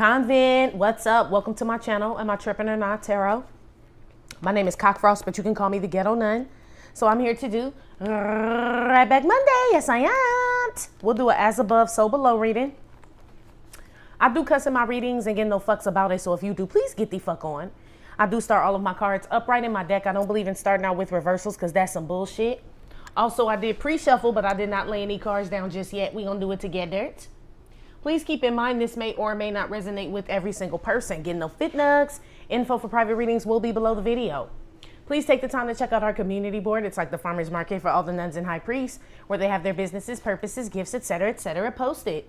Convent, what's up? Welcome to my channel, Am I Trippin' or Not Tarot. My name is Cockfrost, but you can call me the Ghetto Nun. So I'm here to do Right Back Monday. Yes, I am. We'll do an as above, so below reading. I do cuss in my readings and get no fucks about it. So if you do, please get the fuck on. I do start all of my cards upright in my deck. I don't believe in starting out with reversals because that's some bullshit. Also, I did pre-shuffle, but I did not lay any cards down just yet. We're going to do it together. Please keep in mind this may or may not resonate with every single person. Get no fit nugs. Info for private readings will be below the video. Please take the time to check out our community board. It's like the farmer's market for all the nuns and high priests, where they have their businesses, purposes, gifts, etc., posted.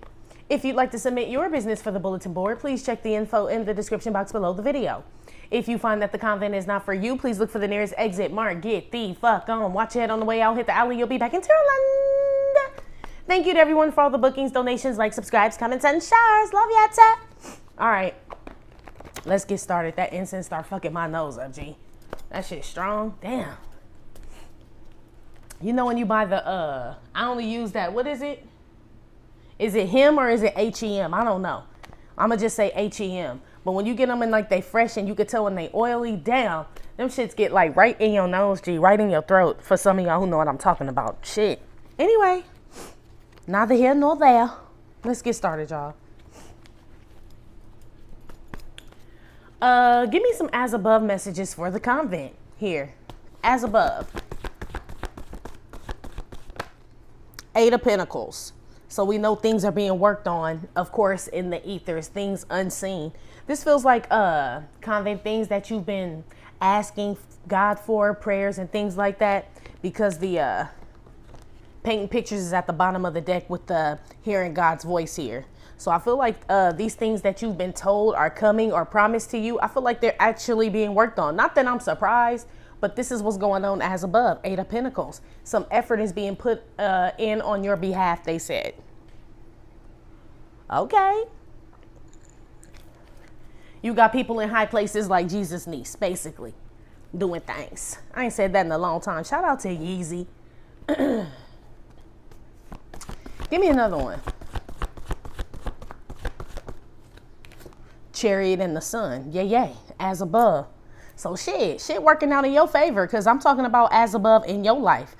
If you'd like to submit your business for the bulletin board, please check the info in the description box below the video. If you find that the convent is not for you, please look for the nearest exit mark. Get the fuck on. Watch your head on the way out. Hit the alley. You'll be back in Ireland. Thank you to everyone for all the bookings, donations, likes, subscribes, comments, and shares. Love ya, ta. All right. Let's get started. That incense start fucking my nose up, G. That shit's strong. Damn. You know when you buy the, I only use that, what is it? Is it him or is it H-E-M? I don't know. I'm going to just say H-E-M. But when you get them in like they fresh and you can tell when they oily down, them shits get like right in your nose, G, right in your throat. For some of y'all who know what I'm talking about. Shit. Anyway, neither here nor there. Let's get started, y'all. Give me some as above messages for the convent here. As above. 8 of Pentacles. So we know things are being worked on, of course, in the ethers, things unseen. This feels like convent things that you've been asking God for, prayers and things like that, because the painting pictures is at the bottom of the deck with the hearing God's voice here. So I feel like these things that you've been told are coming or promised to you, I feel like they're actually being worked on. Not that I'm surprised, but this is what's going on as above. 8 of Pentacles. Some effort is being put in on your behalf, they said. Okay. You got people in high places like Jesus' niece, basically, doing things. I ain't said that in a long time. Shout out to Yeezy. Give me another one. Chariot in the sun. Yay, as above. So shit working out in your favor, because I'm talking about as above in your life.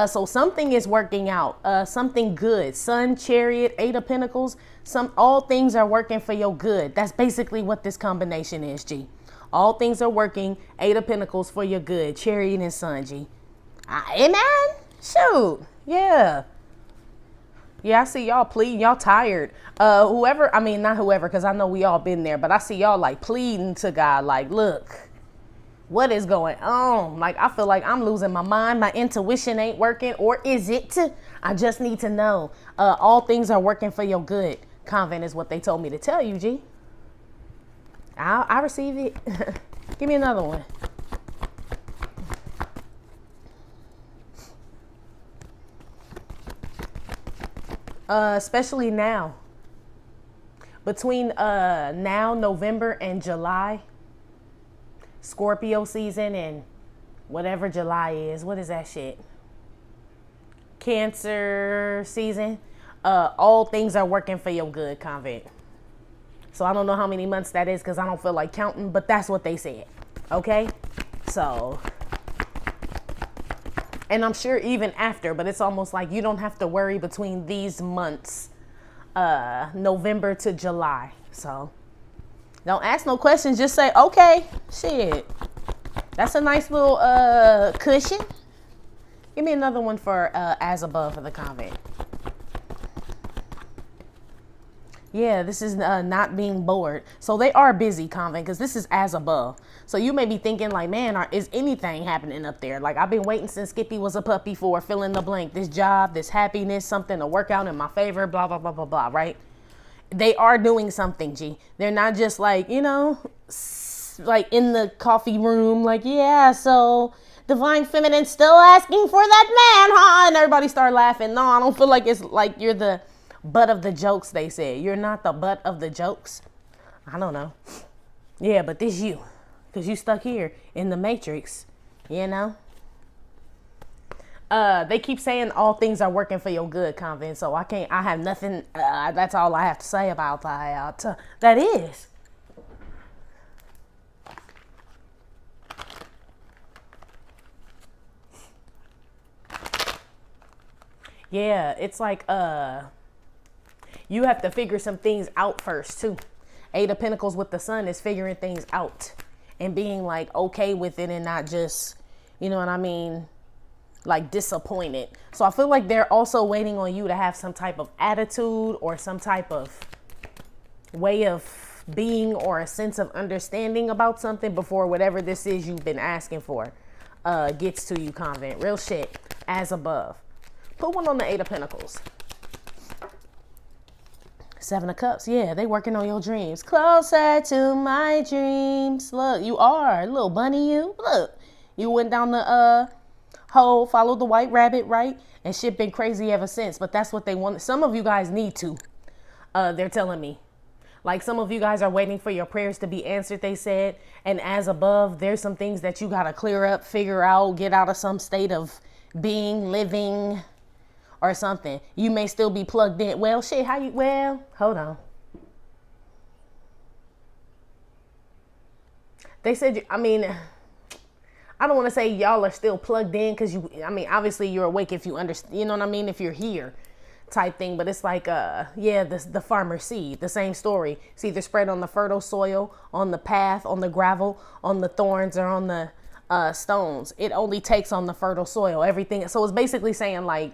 So something is working out, something good. Sun, Chariot, 8 of Pentacles, all things are working for your good. That's basically what this combination is, G. All things are working, 8 of Pentacles for your good. Chariot and Sun, G. Amen. Shoot. Yeah. Yeah, I see y'all pleading. Y'all tired. Whoever, I mean, not whoever, because I know we all been there, but I see y'all like pleading to God, like, look, what is going on? Like, I feel like I'm losing my mind. My intuition ain't working. Or is it? I just need to know. All things are working for your good. Convent is what they told me to tell you, G. I receive it. Give me another one. Especially now. Between now, November, and July. Scorpio season and whatever July is. What is that shit? Cancer season. All things are working for your good, convent. So I don't know how many months that is because I don't feel like counting, but that's what they said. Okay? So, and I'm sure even after, but it's almost like you don't have to worry between these months, November to July. So don't ask no questions. Just say, okay, shit. That's a nice little cushion. Give me another one for as above for the convent. Yeah, this is not being bored. So they are busy, convent, because this is as above. So you may be thinking like, man, is anything happening up there? Like, I've been waiting since Skippy was a puppy for fill in the blank. This job, this happiness, something to work out in my favor, blah, blah, blah, blah, blah, right? They are doing something, G. They're not just like, you know, like in the coffee room, like, yeah, so Divine Feminine still asking for that man, huh? And everybody start laughing. No, I don't feel like it's like you're the butt of the jokes, they said. You're not the butt of the jokes. I don't know. Yeah, but this you. Because you stuck here in the Matrix, you know? They keep saying all things are working for your good, Convent. So I have nothing. That's all I have to say about that. That is. Yeah, it's like, you have to figure some things out first too. Eight of Pentacles with the Sun is figuring things out and being like okay with it and not just, you know what I mean, like disappointed. So I feel like they're also waiting on you to have some type of attitude or some type of way of being or a sense of understanding about something before whatever this is you've been asking for gets to you, Convent. Real shit. As above. Put one on the Eight of Pentacles. Seven of Cups. Yeah, they working on your dreams. Closer to my dreams. Look, you are. Little bunny you. Look. You went down the hole, followed the white rabbit, right? And shit been crazy ever since. But that's what they want. Some of you guys need to. They're telling me. Like some of you guys are waiting for your prayers to be answered, they said. And as above, there's some things that you got to clear up, figure out, get out of some state of being, living, or something. You may still be plugged in. Well, shit, hold on. They said, I don't want to say y'all are still plugged in because obviously you're awake if you understand, you know what I mean? If you're here type thing, but it's like, the farmer seed, the same story. It's either spread on the fertile soil, on the path, on the gravel, on the thorns, or on the stones. It only takes on the fertile soil, everything. So it's basically saying like,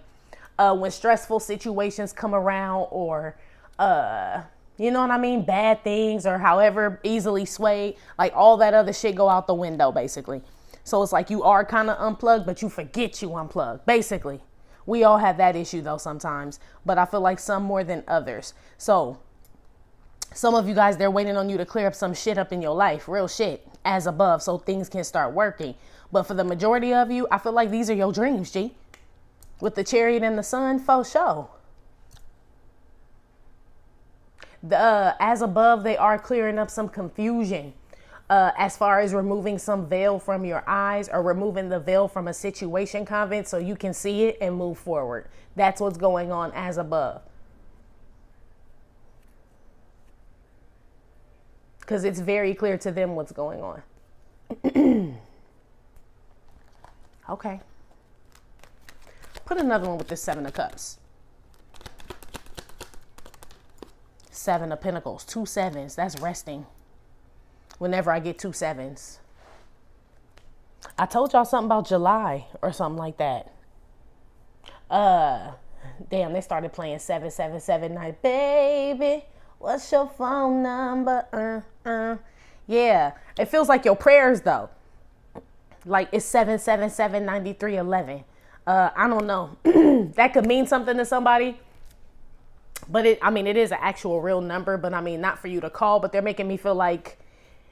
when stressful situations come around or, you know what I mean? Bad things or however easily swayed, like all that other shit go out the window, basically. So it's like you are kind of unplugged, but you forget you unplugged, basically. We all have that issue though sometimes, but I feel like some more than others. So some of you guys, they're waiting on you to clear up some shit up in your life, real shit, as above, so things can start working. But for the majority of you, I feel like these are your dreams, G. With the Chariot and the Sun, for sure. As above, they are clearing up some confusion as far as removing some veil from your eyes or removing the veil from a situation, Convent, so you can see it and move forward. That's what's going on as above. Because it's very clear to them what's going on. Okay. Put another one with the Seven of Cups. Seven of Pentacles. 2 sevens. That's resting. Whenever I get 2 sevens. I told y'all something about July or something like that. Damn, they started playing 777 night. Baby, what's your phone number? Yeah. It feels like your prayers though. Like it's 777 9311. I don't know. That could mean something to somebody. But it is an actual real number, but not for you to call, but they're making me feel like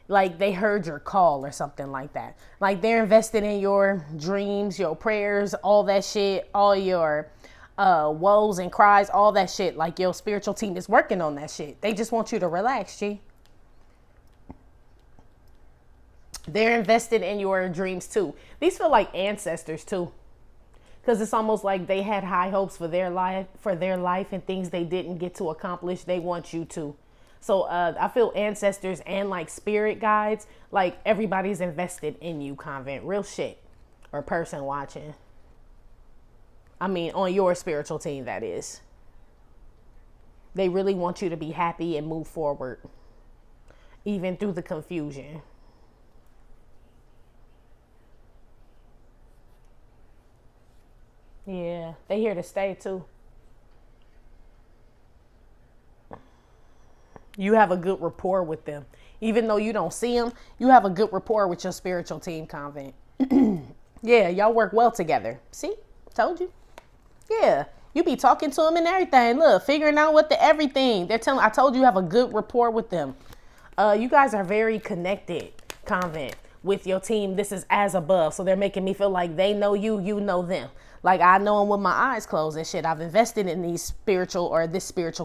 they heard your call or something like that. Like they're invested in your dreams, your prayers, all that shit, all your woes and cries, all that shit. Like your spiritual team is working on that shit. They just want you to relax, G. They're invested in your dreams too. These feel like ancestors too. Because it's almost like they had high hopes for their life and things they didn't get to accomplish. They want you to. So I feel ancestors and like spirit guides, like everybody's invested in you, Convent. Real shit. Or person watching. On your spiritual team, that is. They really want you to be happy and move forward. Even through the confusion. Yeah, they here to stay too. You have a good rapport with them. Even though you don't see them, you have a good rapport with your spiritual team, Convent. Yeah, y'all work well together. See? Told you. Yeah, you be talking to them and everything. Look, figuring out everything. I told you have a good rapport with them. You guys are very connected, Convent, with your team. This is as above. So they're making me feel like they know you, you know them. Like I know them with my eyes closed and shit. I've invested in this spiritual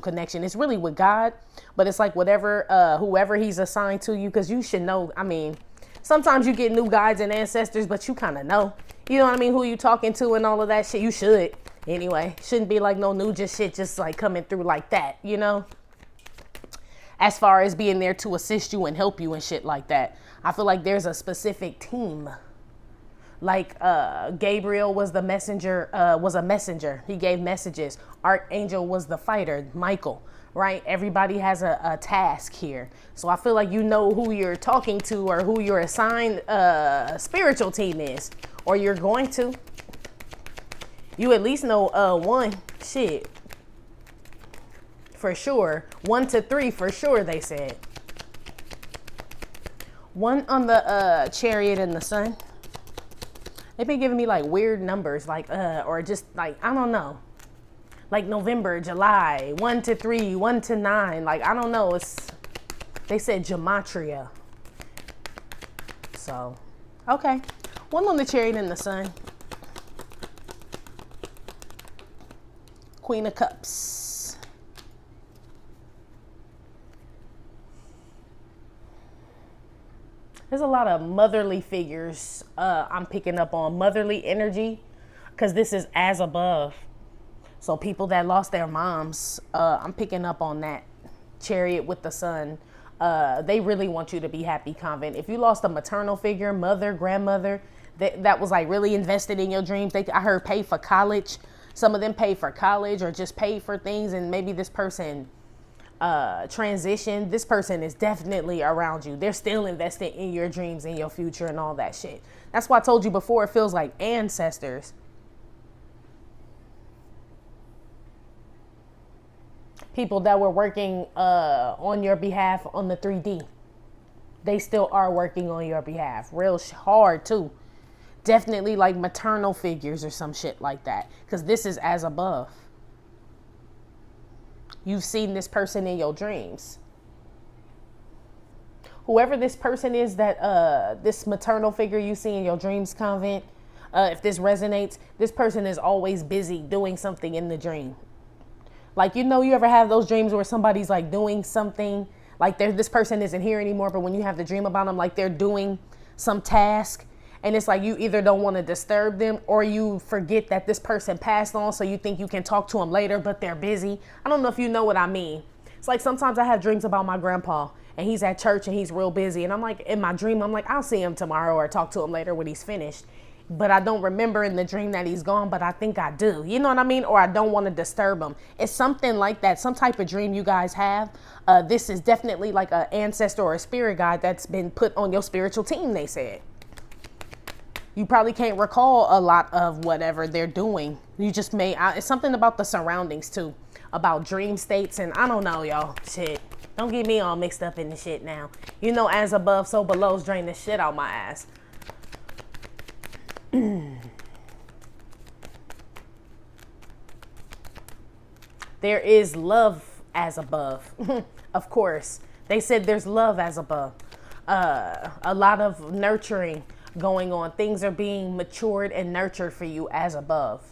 connection. It's really with God, but it's like whoever he's assigned to you, because you should know. Sometimes you get new guides and ancestors, but you kind of know. You know what I mean? Who you talking to and all of that shit. You should. Anyway, shouldn't be like no new just shit just like coming through like that, you know? As far as being there to assist you and help you and shit like that. I feel like there's a specific team. Like Gabriel was the messenger, was a messenger. He gave messages. Archangel was the fighter, Michael, right? Everybody has a task here. So I feel like you know who you're talking to or who your assigned spiritual team is. Or you're going to. You at least know one. Shit. For sure. 1 to 3 for sure, they said. 1 on the Chariot and the Sun. They've been giving me like weird numbers, like or just like, I don't know. Like November, July, 1 to 3, 1 to 9. Like, I don't know. They said gematria. So, okay. 1 on the Chariot and the Sun. Queen of Cups. There's a lot of motherly figures I'm picking up on. Motherly energy, because this is as above. So people that lost their moms, I'm picking up on that. Chariot with the Sun. They really want you to be happy, Convent. If you lost a maternal figure, mother, grandmother, that was like really invested in your dreams. I heard pay for college. Some of them pay for college or just pay for things, and maybe this person transition. This person is definitely around you. They're still invested in your dreams and your future and all that shit. That's why I told you before, it feels like ancestors. People that were working on your behalf on the 3D. They still are working on your behalf. Real hard too. Definitely like maternal figures or some shit like that. Because this is as above. You've seen this person in your dreams. Whoever this person is that, this maternal figure you see in your dreams, Convent, if this resonates, this person is always busy doing something in the dream. Like, you know, you ever have those dreams where somebody's like doing something, like this person isn't here anymore, but when you have the dream about them, like they're doing some task. And it's like you either don't want to disturb them or you forget that this person passed on. So you think you can talk to them later, but they're busy. I don't know if you know what I mean. It's like sometimes I have dreams about my grandpa and he's at church and he's real busy. And I'm like, in my dream, I'm like, I'll see him tomorrow or talk to him later when he's finished. But I don't remember in the dream that he's gone, but I think I do. You know what I mean? Or I don't want to disturb him. It's something like that. Some type of dream you guys have. This is definitely like an ancestor or a spirit guide that's been put on your spiritual team, they said. You probably can't recall a lot of whatever they're doing. You just may, it's something about the surroundings too, about dream states. And I don't know, y'all, shit. Don't get me all mixed up in the shit now. You know, as above, so below's drain the shit out my ass. There is love as above. Of course. They said there's love as above. A lot of nurturing going on. Things are being matured and nurtured for you as above.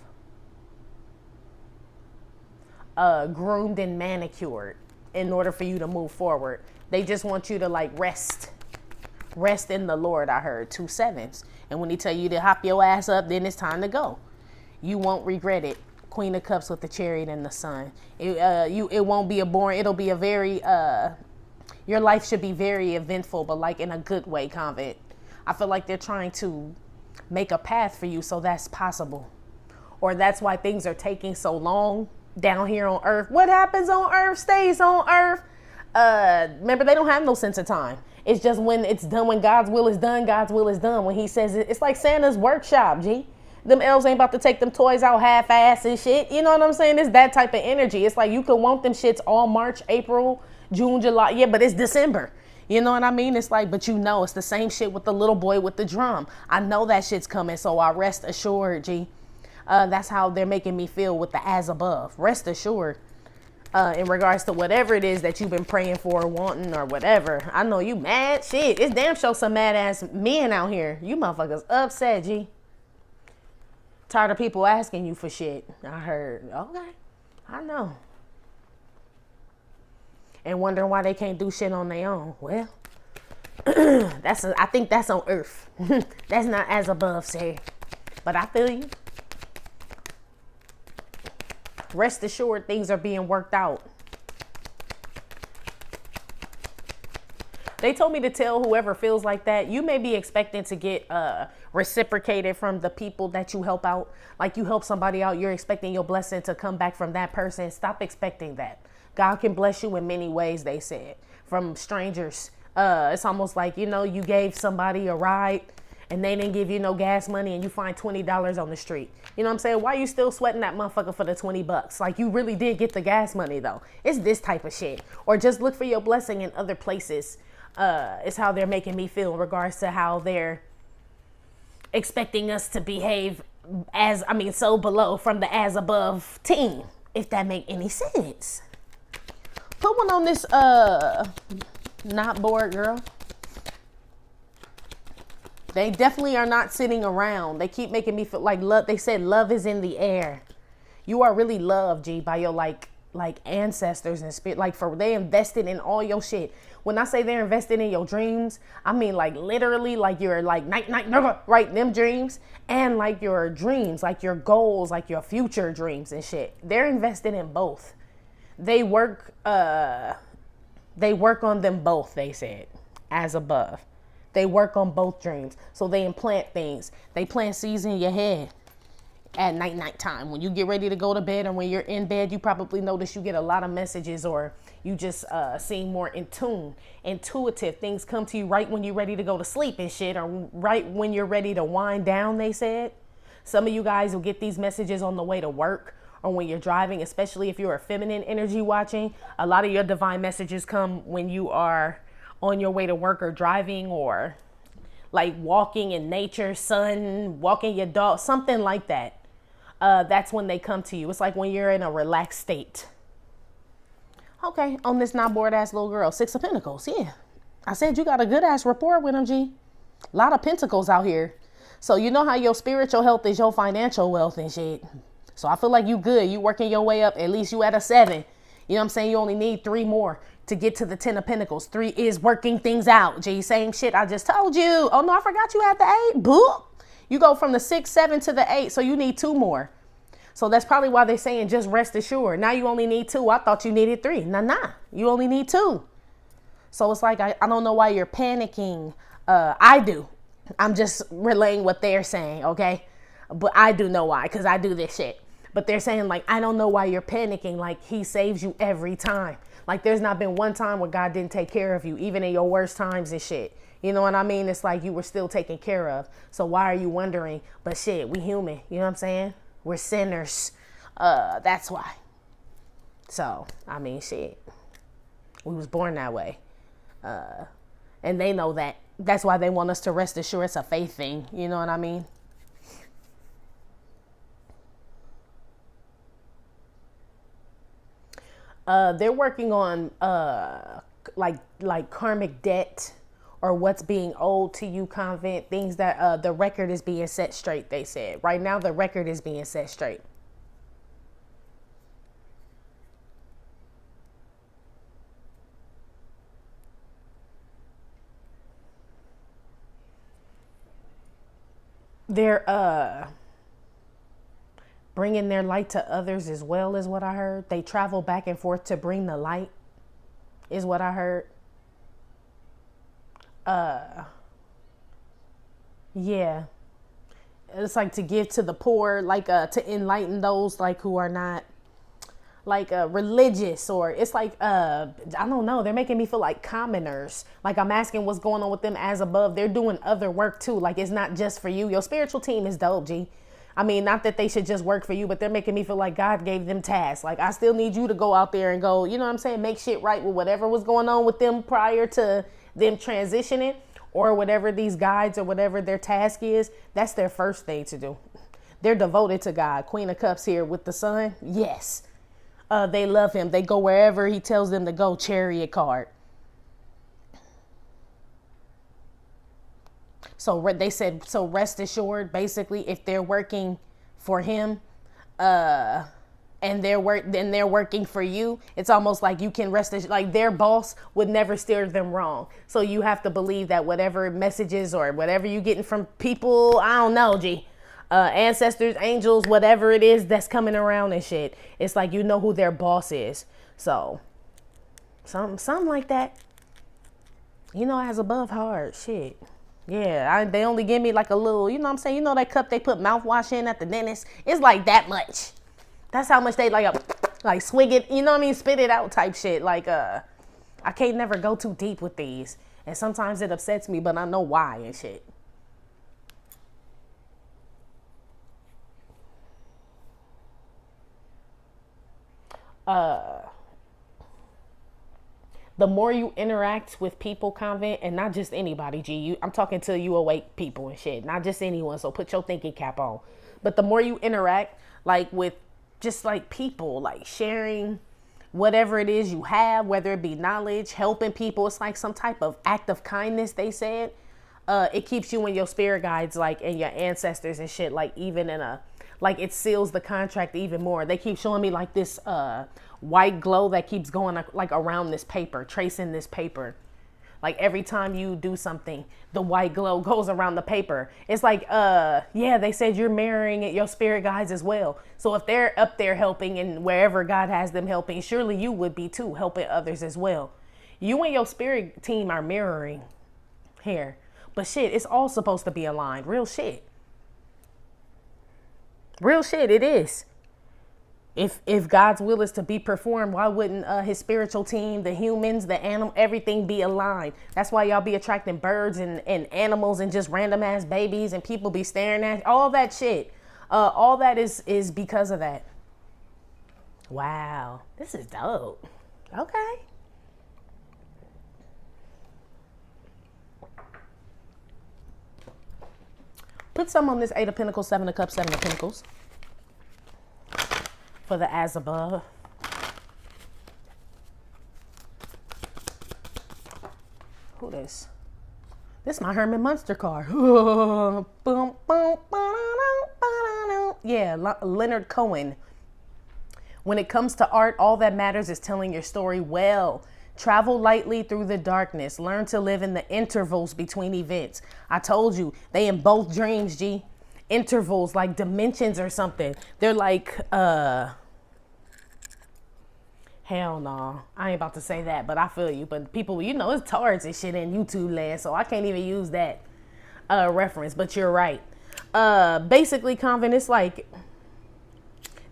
Groomed and manicured in order for you to move forward. They just want you to like rest in the Lord. I heard 2 7s. And when he tell you to hop your ass up, then it's time to go. You won't regret it. Queen of Cups with the Chariot and the Sun. It won't be a boring, it'll be a very your life should be very eventful, but like in a good way, Convent. I feel like they're trying to make a path for you so that's possible. Or that's why things are taking so long down here on earth. What happens on earth stays on earth. Remember, they don't have no sense of time. It's just when it's done, when God's will is done, God's will is done. When he says it, it's like Santa's workshop, G. Them elves ain't about to take them toys out half-ass and shit. You know what I'm saying? It's that type of energy. It's like you could want them shits all March, April, June, July. Yeah, but it's December. You know what I mean? It's like, but you know, it's the same shit with the little boy with the drum. I know that shit's coming, so I rest assured, G. That's how they're making me feel with the as above. Rest assured. In regards to whatever it is that you've been praying for, wanting, or whatever. I know you mad. Shit, it's damn sure some mad ass men out here. You motherfuckers upset, G. Tired of people asking you for shit. I heard. Okay. I know. And wondering why they can't do shit on their own. Well, I think that's on earth. That's not as above, say. But I feel you. Rest assured, things are being worked out. They told me to tell whoever feels like that, you may be expecting to get reciprocated from the people that you help out. Like you help somebody out, you're expecting your blessing to come back from that person. Stop expecting that. God can bless you in many ways, they said, from strangers. It's almost like, you know, you gave somebody a ride and they didn't give you no gas money and you find $20 on the street. You know what I'm saying? Why are you still sweating that motherfucker for the $20? Like you really did get the gas money though. It's this type of shit. Or just look for your blessing in other places. Is how they're making me feel in regards to how they're expecting us to behave so below from the as above team, if that make any sense. Put one on this not bored girl. They definitely are not sitting around. They keep making me feel like love. They said love is in the air. You are really loved, G, by your like ancestors and spirit. Like they invested in all your shit. When I say they're invested in your dreams, I mean like literally like your like night, right? Them dreams and like your dreams, like your goals, like your future dreams and shit. They're invested in both. They work on them both, they said, as above. They work on both dreams. So they implant things. They plant seeds in your head at nighttime. When you get ready to go to bed or when you're in bed, you probably notice you get a lot of messages or you just seem more in tune, intuitive. Things come to you right when you're ready to go to sleep and shit, or right when you're ready to wind down, they said. Some of you guys will get these messages on the way to work or when you're driving, especially if you're a feminine energy watching. A lot of your divine messages come when you are on your way to work or driving or like walking in nature, sun, walking your dog, something like that. That's when they come to you. It's like when you're in a relaxed state. Okay, on this not bored ass little girl, 6 of Pentacles. Yeah, I said you got a good ass rapport with him, G. A lot of pentacles out here. So you know how your spiritual health is your financial wealth and shit. So I feel like you good. You working your way up. At least you at a 7. You know what I'm saying? You only need 3 more to get to the 10 of Pentacles. 3 is working things out. G, same shit I just told you. Oh no, I forgot you had the 8. Boop. You go from the 6, 7 to the 8. So you need 2 more. So that's probably why they're saying just rest assured. Now you only need 2. I thought you needed 3. Nah. You only need 2. So it's like, I don't know why you're panicking. I do. I'm just relaying what they're saying, okay? But I do know why, because I do this shit. But they're saying, like, I don't know why you're panicking. Like, he saves you every time. Like, there's not been one time where God didn't take care of you, even in your worst times and shit. You know what I mean? It's like you were still taken care of. So why are you wondering? But shit, we human. You know what I'm saying? We're sinners. That's why. So, I mean, shit. We was born that way. And they know that. That's why they want us to rest assured it's a faith thing. You know what I mean? They're working on like karmic debt or what's being owed to you, Convent. Things that the record is being set straight, they said. Right now, the record is being set straight. They're bringing their light to others as well, is what I heard. They travel back and forth to bring the light, is what I heard. Yeah. It's like to give to the poor, like to enlighten those like who are not like religious, or it's like I don't know, they're making me feel like commoners. Like I'm asking what's going on with them as above. They're doing other work too. Like it's not just for you. Your spiritual team is dope, G. I mean, not that they should just work for you, but they're making me feel like God gave them tasks. Like I still need you to go out there and go, you know what I'm saying, make shit right with whatever was going on with them prior to them transitioning, or whatever these guides or whatever their task is. That's their first thing to do. They're devoted to God. Queen of Cups here with the sun. Yes. They love him. They go wherever he tells them to go. Chariot card. So they said, so rest assured, basically, if they're working for him, and they're working for you, it's almost like you can rest assured, like their boss would never steer them wrong. So you have to believe that whatever messages or whatever you're getting from people, I don't know, G, ancestors, angels, whatever it is that's coming around and shit. It's like you know who their boss is. So something like that. You know, as above hard shit. Yeah, they only give me like a little, you know what I'm saying? You know that cup they put mouthwash in at the dentist? It's like that much. That's how much they like swig it, you know what I mean? Spit it out type shit. Like, I can't never go too deep with these. And sometimes it upsets me, but I know why and shit. The more you interact with people, Convent, and not just anybody, G, I'm talking to you awake people and shit, not just anyone. So put your thinking cap on. But the more you interact, like with just like people, like sharing whatever it is you have, whether it be knowledge, helping people, it's like some type of act of kindness, they said. It keeps you and your spirit guides, like, and your ancestors and shit, like, even in a, like, it seals the contract even more. They keep showing me like this white glow that keeps going like around this paper, tracing this paper. Like every time you do something, the white glow goes around the paper. It's like, yeah, they said you're mirroring it, your spirit guides as well. So if they're up there helping and wherever God has them helping, surely you would be too, helping others as well. You and your spirit team are mirroring here. But shit, it's all supposed to be aligned. Real shit. Real shit, it is. If God's will is to be performed, why wouldn't his spiritual team, the humans, the animal, everything be aligned? That's why y'all be attracting birds and animals and just random ass babies and people be staring at all that shit. All that is because of that. Wow, this is dope. Okay. Put some on this 8 of Pentacles, 7 of Cups, 7 of Pentacles. For the as above. Who this? This is my Herman Munster card. Yeah, Leonard Cohen. When it comes to art, all that matters is telling your story well. Travel lightly through the darkness. Learn to live in the intervals between events. I told you, they in both dreams, G. Intervals, like dimensions or something. They're like, hell no. I ain't about to say that, but I feel you. But people, you know, it's tards and shit in YouTube land, so I can't even use that reference, but you're right. Basically, Convent, it's like,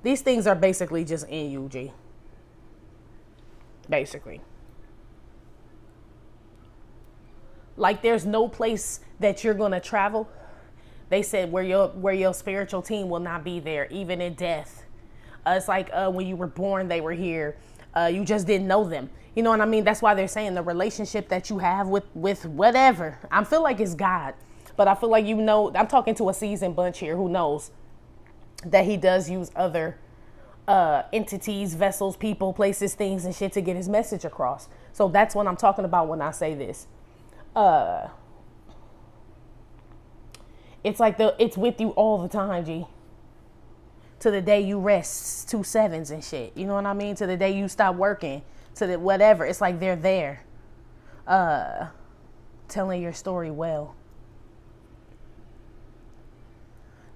these things are basically just in you, G. Basically. Like there's no place that you're going to travel. They said where your spiritual team will not be there, even in death. It's like when you were born, they were here. You just didn't know them. You know what I mean? That's why they're saying the relationship that you have with whatever. I feel like it's God. But I feel like, you know, I'm talking to a seasoned bunch here who knows that he does use other entities, vessels, people, places, things, and shit to get his message across. So that's what I'm talking about when I say this. It's like it's with you all the time, G. To the day you rest, 2 sevens and shit. You know what I mean? To the day you stop working, to the whatever. It's like they're there. Telling your story well.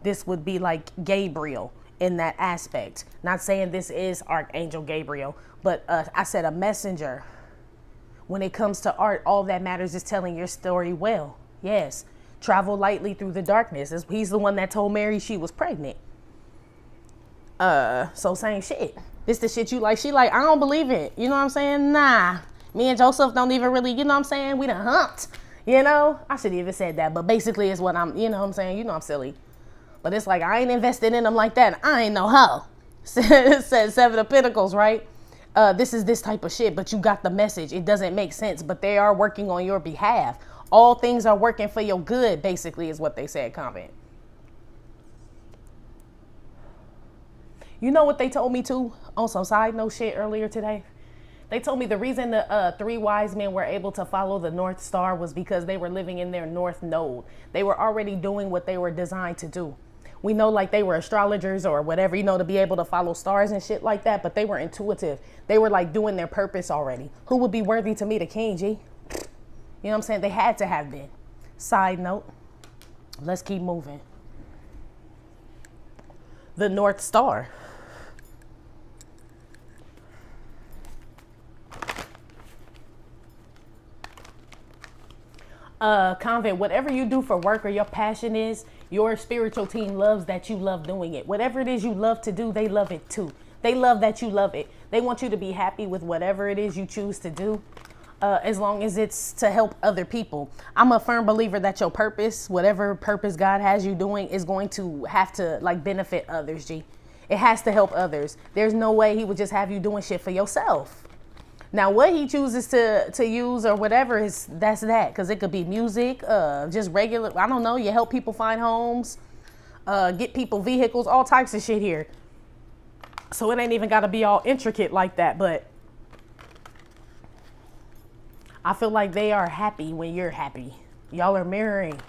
This would be like Gabriel in that aspect. Not saying this is Archangel Gabriel, but I said a messenger. When it comes to art, all that matters is telling your story well. Yes. Travel lightly through the darkness. He's the one that told Mary she was pregnant. So same shit. This the shit you like. She like, I don't believe it. You know what I'm saying? Nah. Me and Joseph don't even really, you know what I'm saying? We done humped. You know? I shouldn't even said that. But basically it's what I'm, you know what I'm saying? You know I'm silly. But it's like, I ain't invested in them like that. I ain't no hoe. It says 7 of Pentacles, right? This is this type of shit, but you got the message. It doesn't make sense, but they are working on your behalf. All things are working for your good, basically, is what they said, Convent. You know what they told me too, on some side note shit earlier today? They told me the reason the 3 wise men were able to follow the North Star was because they were living in their North Node. They were already doing what they were designed to do. We know like they were astrologers or whatever, you know, to be able to follow stars and shit like that, but they were intuitive. They were like doing their purpose already. Who would be worthy to meet a king, G? You know what I'm saying? They had to have been. Side note, let's keep moving. the North Star. Convent, whatever you do for work or your passion is, your spiritual team loves that you love doing it. Whatever it is you love to do, they love it too. They love that you love it. They want you to be happy with whatever it is you choose to do, as long as it's to help other people. I'm a firm believer that your purpose, whatever purpose God has you doing, is going to have to like benefit others, G. It has to help others. There's no way he would just have you doing shit for yourself. Now, what he chooses to use or whatever that's that. Because it could be music, just regular, I don't know, you help people find homes, get people vehicles, all types of shit here. So it ain't even got to be all intricate like that. But I feel like they are happy when you're happy. Y'all are mirroring.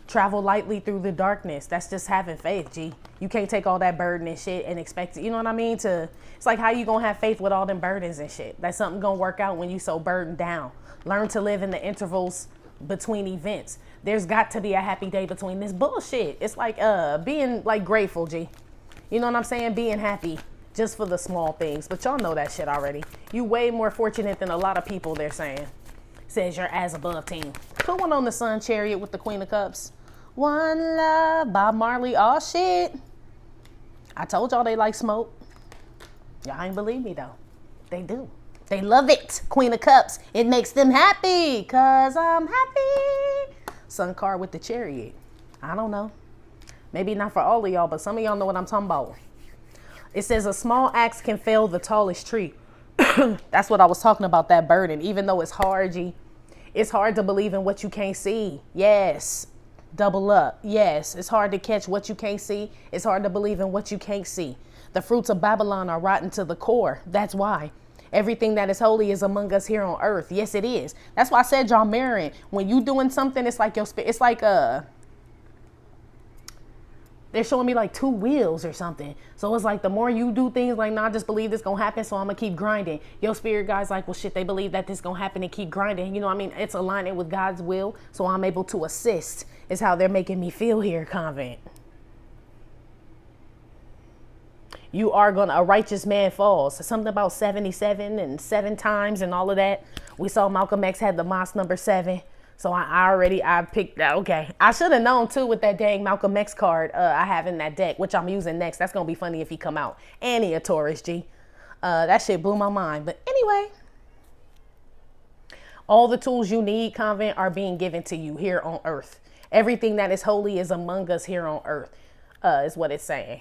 Travel lightly through the darkness. That's just having faith, G. You can't take all that burden and shit and expect it, you know what I mean? It's like, how you gonna have faith with all them burdens and shit? That's something gonna work out when you so burdened down. Learn to live in the intervals between events. There's got to be a happy day between this bullshit. It's like being like grateful, G. You know what I'm saying? Being happy just for the small things. But y'all know that shit already. You way more fortunate than a lot of people, they're saying. Says your as above team. Put one on the Sun Chariot with the Queen of Cups. One Love, Bob Marley. Oh shit. I told y'all they like smoke. Y'all ain't believe me though. They do. They love it. Queen of Cups. It makes them happy. Cause I'm happy. Sun card with the Chariot. I don't know. Maybe not for all of y'all, but some of y'all know what I'm talking about. It says a small axe can fell the tallest tree. That's what I was talking about, that burden. Even though it's hard, G. It's hard to believe in what you can't see. Yes. Double up. Yes. It's hard to catch what you can't see. It's hard to believe in what you can't see. The fruits of Babylon are rotten to the core. That's why. Everything that is holy is among us here on earth. Yes, it is. That's why I said y'all marrying. When you doing something, it's like it's like they're showing me like two wheels or something. So it's like the more you do things like, nah, I just believe this gonna happen, so I'm gonna keep grinding. Your spirit guys like, well, shit, they believe that this gonna happen and keep grinding. You know what I mean? It's aligning with God's will, so I'm able to assist, is how they're making me feel here, Convent. You are gonna, a righteous man falls. Something about 77 and 7 times and all of that. We saw Malcolm X had the Moss number 7. So I picked that. Okay. I should have known too with that dang Malcolm X card I have in that deck, which I'm using next. That's going to be funny if he come out. And he a Taurus, G. That shit blew my mind. But anyway, all the tools you need, Convent, are being given to you here on earth. Everything that is holy is among us here on earth, is what it's saying.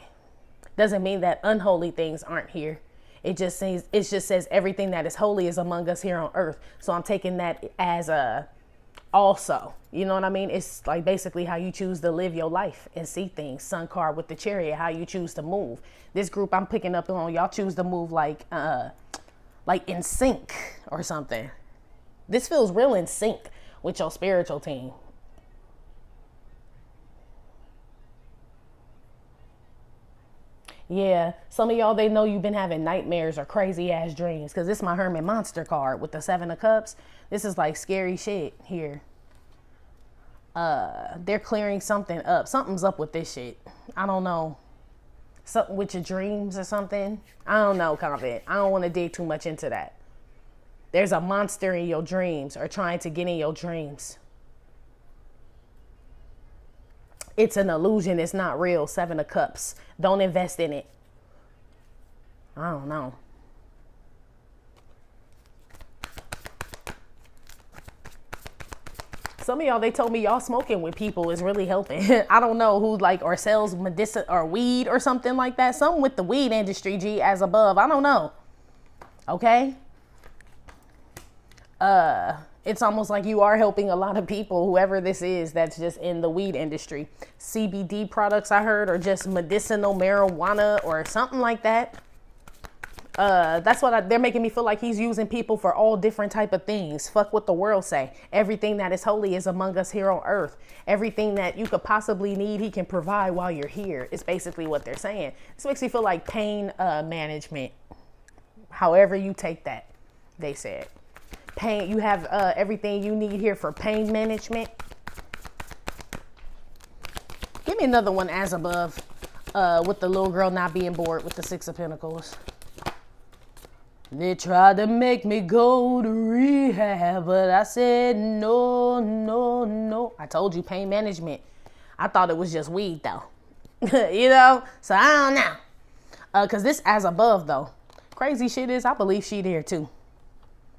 Doesn't mean that unholy things aren't here. It just says everything that is holy is among us here on earth. So I'm taking that as a also, you know what I mean? It's like basically how you choose to live your life and see things. Sun card with the Chariot, how you choose to move. This group I'm picking up on, y'all choose to move like in sync or something. This feels real in sync with your spiritual team. Yeah, some of y'all, they know you've been having nightmares or crazy ass dreams, because this is my Hermit Monster card with the 7 of Cups. This is like scary shit here. They're clearing something up. Something's up with this shit. I don't know. Something with your dreams or something. I don't know, Convent. I don't want to dig too much into that. There's a monster in your dreams or trying to get in your dreams. It's an illusion. It's not real. 7 of Cups. Don't invest in it. I don't know. Some of y'all, they told me y'all smoking with people is really helping. I don't know who like or sells medicine or weed or something like that. Something with the weed industry, G, as above. I don't know. Okay. It's almost like you are helping a lot of people, whoever this is that's just in the weed industry. CBD products, I heard, or just medicinal marijuana or something like that. That's what they're making me feel like he's using people for all different type of things. Fuck what the world say. Everything that is holy is among us here on earth. Everything that you could possibly need, he can provide while you're here. It's basically what they're saying. This makes me feel like pain management. However you take that, they said. Pain, you have everything you need here for pain management. Give me another one as above. with the little girl not being bored with the Six of Pentacles. They tried to make me go to rehab, but I said no, no, no. I told you, pain management. I thought it was just weed, though. You know? So I don't know. Because this as above, though. Crazy shit is, I believe she there, too.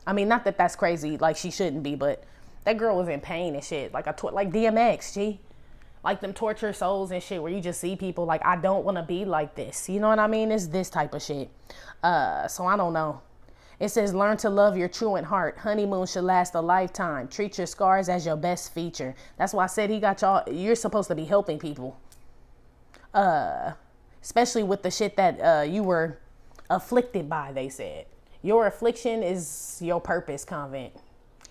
I mean, not that that's crazy, like she shouldn't be, but that girl was in pain and shit. Like like DMX, G. Like them torture souls and shit where you just see people like, I don't want to be like this. You know what I mean? It's this type of shit. So I don't know. It says, learn to love your truant heart. Honeymoon should last a lifetime. Treat your scars as your best feature. That's why I said he got y'all. You're supposed to be helping people. Especially with the shit that you were afflicted by, they said. Your affliction is your purpose, Convent.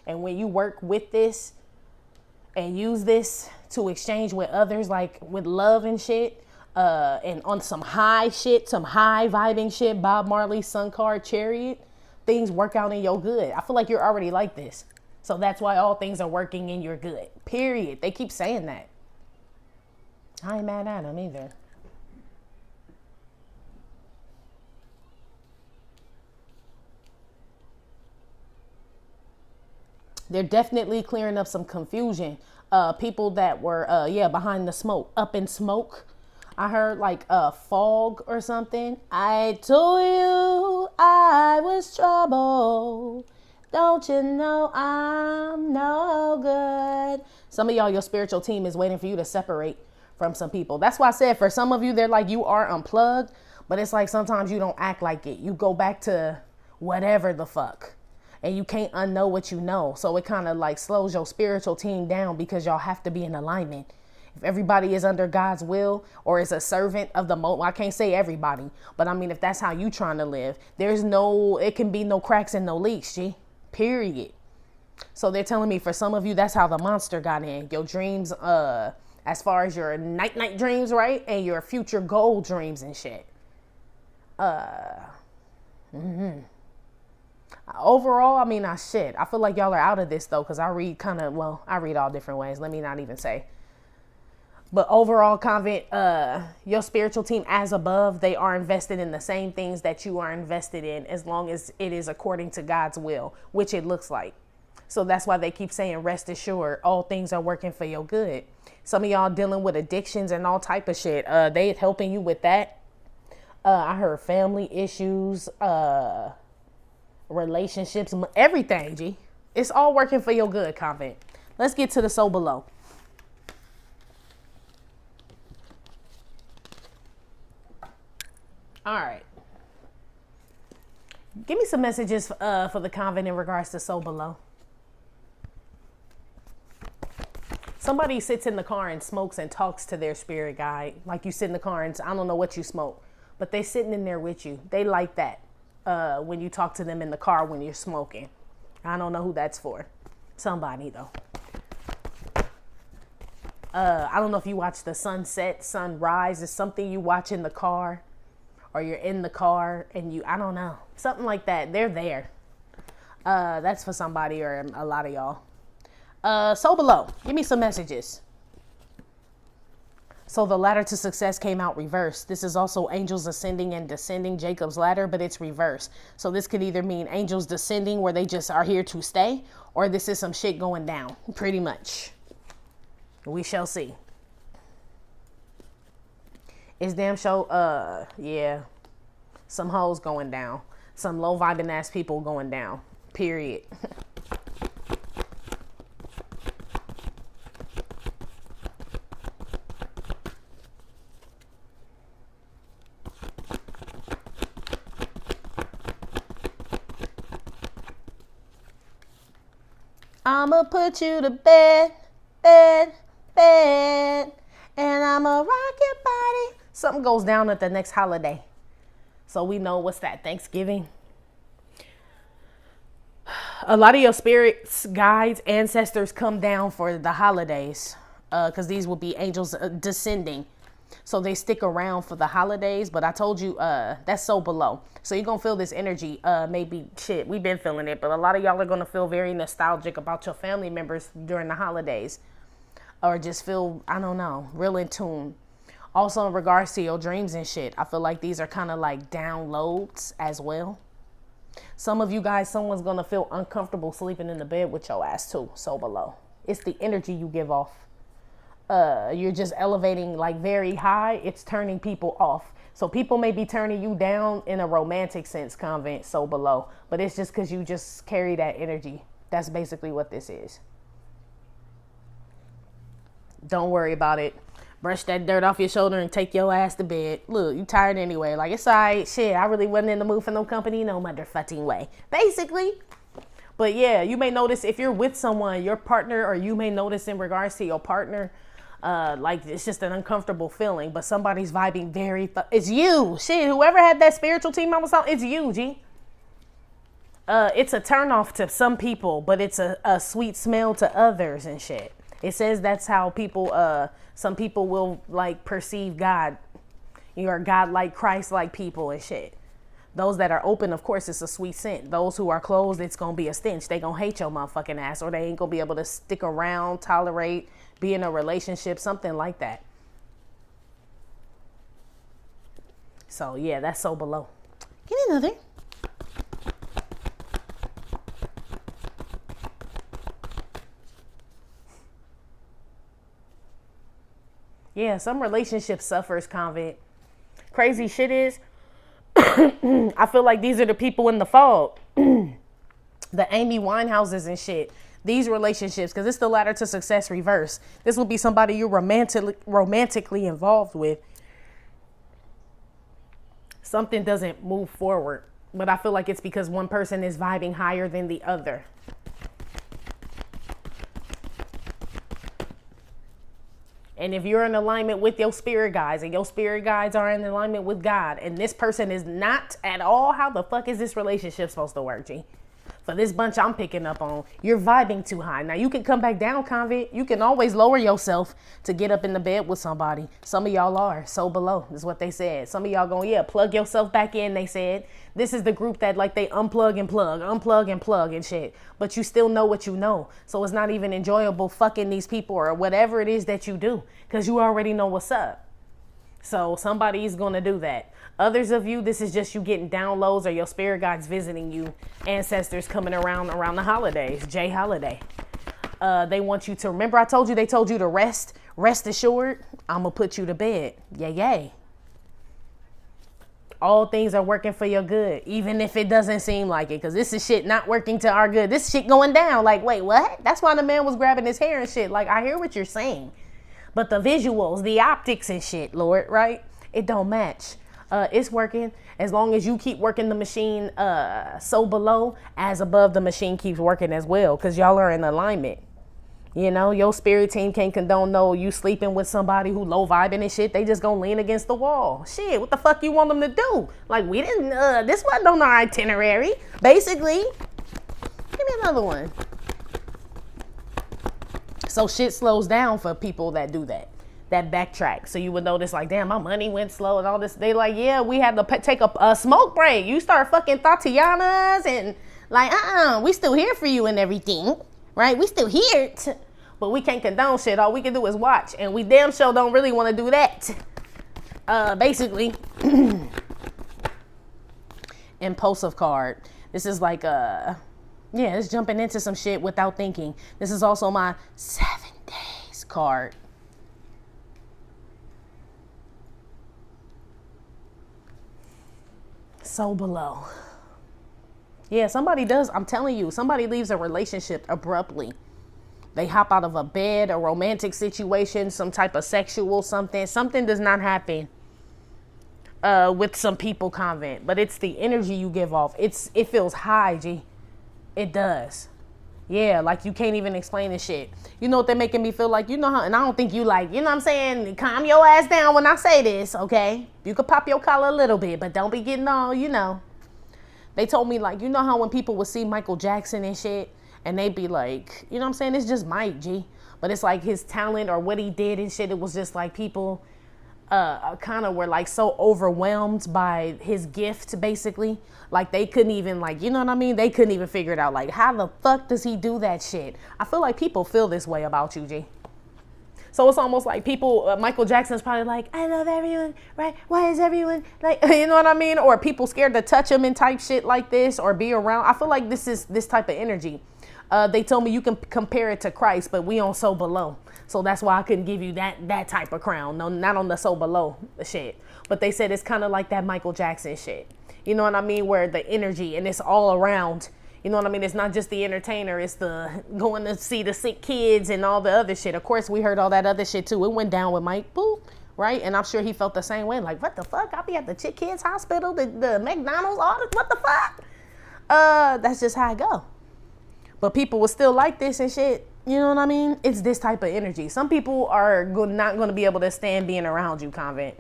And when you work with this and use this to exchange with others, like with love and shit, and on some high shit, some high vibing shit, Bob Marley, Sun Card, Chariot, things work out in your good. I feel like you're already like this. So that's why all things are working in your good. Period. They keep saying that. I ain't mad at them either. They're definitely clearing up some confusion. People that were, behind the smoke, up in smoke. I heard like fog or something. I told you I was trouble. Don't you know I'm no good? Some of y'all, your spiritual team is waiting for you to separate from some people. That's why I said for some of you, they're like you are unplugged. But it's like sometimes you don't act like it. You go back to whatever the fuck. And you can't unknow what you know. So it kind of like slows your spiritual team down because y'all have to be in alignment. If everybody is under God's will or is a servant of the I can't say everybody, but I mean, if that's how you trying to live, it can be no cracks and no leaks, G. Period. So they're telling me for some of you, that's how the monster got in. Your dreams, as far as your night dreams, right? And your future goal dreams and shit. Overall, I mean, I feel like y'all are out of this, though, because I read I read all different ways. Let me not even say. But overall, Convent, your spiritual team as above, they are invested in the same things that you are invested in as long as it is according to God's will, which it looks like. So that's why they keep saying, rest assured, all things are working for your good. Some of y'all dealing with addictions and all type of shit. They helping you with that. I heard family issues, relationships, everything, G. It's all working for your good, Convent. Let's get to the soul below. All right. Give me some messages for the Convent in regards to soul below. Somebody sits in the car and smokes and talks to their spirit guide. Like you sit in the car and I don't know what you smoke, but they sitting in there with you. They like that. When you talk to them in the car when you're smoking. I don't know who that's for. Somebody, though. I don't know if you watch the sunset, sunrise. It's something you watch in the car. Or you're in the car and I don't know. Something like that. They're there. That's for somebody or a lot of y'all. So below. Give me some messages. So the ladder to success came out reversed. This is also angels ascending and descending, Jacob's ladder, but it's reversed. So this could either mean angels descending where they just are here to stay, or this is some shit going down, pretty much. We shall see. It's damn show, yeah, some hoes going down. Some low vibing ass people going down, period. I'ma put you to bed, and I'ma rock your body. Something goes down at the next holiday. So we know what's that, Thanksgiving? A lot of your spirits, guides, ancestors come down for the holidays because these will be angels descending. So they stick around for the holidays. But I told you that's so below. So you're going to feel this energy. Maybe shit, we've been feeling it. But a lot of y'all are going to feel very nostalgic about your family members during the holidays. Or just feel, I don't know, real in tune. Also, in regards to your dreams and shit, I feel like these are kind of like downloads as well. Some of you guys, someone's going to feel uncomfortable sleeping in the bed with your ass too. So below. It's the energy you give off. You're just elevating like very high. It's turning people off. So people may be turning you down in a romantic sense, Convent, so below. But it's just because you just carry that energy. That's basically what this is. Don't worry about it. Brush that dirt off your shoulder and take your ass to bed. Look, you tired anyway. Like, it's all right. Shit, I really wasn't in the mood for no company. No motherfucking way. Basically. But yeah, you may notice if you're with someone, your partner, or you may notice in regards to your partner, like it's just an uncomfortable feeling. But somebody's vibing very... it's you. Shit, whoever had that spiritual team I was on, it's you, G. It's a turnoff to some people, but it's a sweet smell to others and shit. It says that's how people, some people will like perceive God. You are God-like, Christ-like people and shit. Those that are open, of course, it's a sweet scent. Those who are closed, it's going to be a stench. They going to hate your motherfucking ass, or they ain't going to be able to stick around, tolerate, be in a relationship, something like that. So yeah, that's so below. Give me another. Yeah, some relationship suffers, Convent. Crazy shit is, I feel like these are the people in the fog. The Amy Winehouses and shit. These relationships, because it's the ladder to success reverse. This will be somebody you're romantically involved with. Something doesn't move forward. But I feel like it's because one person is vibing higher than the other. And if you're in alignment with your spirit guides and your spirit guides are in alignment with God and this person is not at all, how the fuck is this relationship supposed to work, G? For this bunch I'm picking up on, you're vibing too high. Now you can come back down, Convent. You can always lower yourself to get up in the bed with somebody. Some of y'all are so below is what they said. Some of y'all going, yeah, plug yourself back in, they said. This is the group that like they unplug and plug and shit. But you still know what you know. So it's not even enjoyable fucking these people or whatever it is that you do. Because you already know what's up. So somebody's going to do that. Others of you, this is just you getting downloads or your spirit guides visiting you. Ancestors coming around the holidays. J holiday. They want you to, remember I told you they told you to rest. Rest assured, I'm going to put you to bed. Yay. All things are working for your good, even if it doesn't seem like it. Because this is shit not working to our good. This shit going down. Like, wait, what? That's why the man was grabbing his hair and shit. Like, I hear what you're saying. But the visuals, the optics and shit, Lord, right? It don't match. It's working as long as you keep working the machine so below as above, the machine keeps working as well, because y'all are in alignment. You know, your spirit team can't condone you sleeping with somebody who low vibing and shit. They just gonna lean against the wall. Shit, what the fuck you want them to do? Like, we didn't, this wasn't on our itinerary, basically. Give me another one. So shit slows down for people that do that backtrack. So you would notice like, damn, my money went slow and all this. They like, yeah, we had to take a smoke break. You start fucking Tatianas and like, we still here for you and everything, right? We still here, but we can't condone shit. All we can do is watch, and we damn sure don't really want to do that. Basically, impulsive card. This is like, yeah, it's jumping into some shit without thinking. This is also my 7 days card. So below. Yeah, somebody does. I'm telling you, somebody leaves a relationship abruptly. They hop out of a bed, a romantic situation, some type of sexual something. Something does not happen with some people, Convent. But it's the energy you give off. It feels high, G. It does. Yeah, like you can't even explain this shit. You know what they're making me feel like? You know how, and I don't think you like, you know what I'm saying? Calm your ass down when I say this, okay? You could pop your collar a little bit, but don't be getting all, you know. They told me like, you know how when people would see Michael Jackson and shit, and they'd be like, you know what I'm saying? It's just Mike, G. But it's like his talent or what he did and shit. It was just like people kind of were like so overwhelmed by his gift, basically. Like they couldn't even like, you know what I mean? They couldn't even figure it out. Like, how the fuck does he do that shit? I feel like people feel this way about you, G. So it's almost like people, Michael Jackson's probably like, I love everyone, right? Why is everyone like, you know what I mean? Or people scared to touch him and type shit like this or be around. I feel like this is this type of energy. They told me you can compare it to Christ, but we on so below. So that's why I couldn't give you that type of crown. No, not on the so below shit. But they said it's kind of like that Michael Jackson shit. You know what I mean? Where the energy and it's all around. You know what I mean? It's not just the entertainer. It's the going to see the sick kids and all the other shit. Of course, we heard all that other shit too. It went down with Mike, boop, right? And I'm sure he felt the same way. Like, what the fuck? I'll be at the chick kids hospital, the McDonald's, all this, what the fuck? That's just how I go. But people will still like this and shit. You know what I mean? It's this type of energy. Some people are not going to be able to stand being around you, Convent.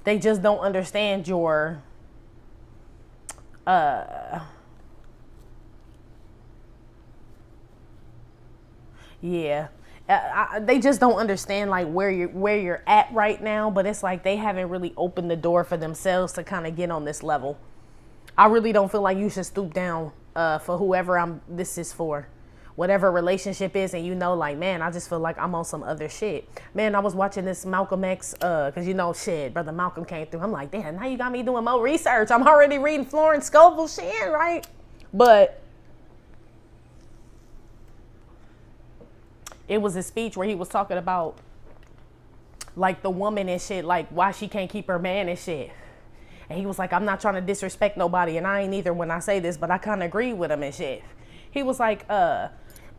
They just don't understand your... yeah. They just don't understand like where you're at right now, but it's like they haven't really opened the door for themselves to kind of get on this level. I really don't feel like you should stoop down for whoever this is for. Whatever relationship is, and you know, like, man, I just feel like I'm on some other shit. Man, I was watching this Malcolm X, because you know, shit, Brother Malcolm came through. I'm like, damn, now you got me doing more research. I'm already reading Florence Scovel shit, right? But it was a speech where he was talking about, like, the woman and shit, like, why she can't keep her man and shit. And he was like, I'm not trying to disrespect nobody, and I ain't either when I say this, but I kind of agree with him and shit. He was like,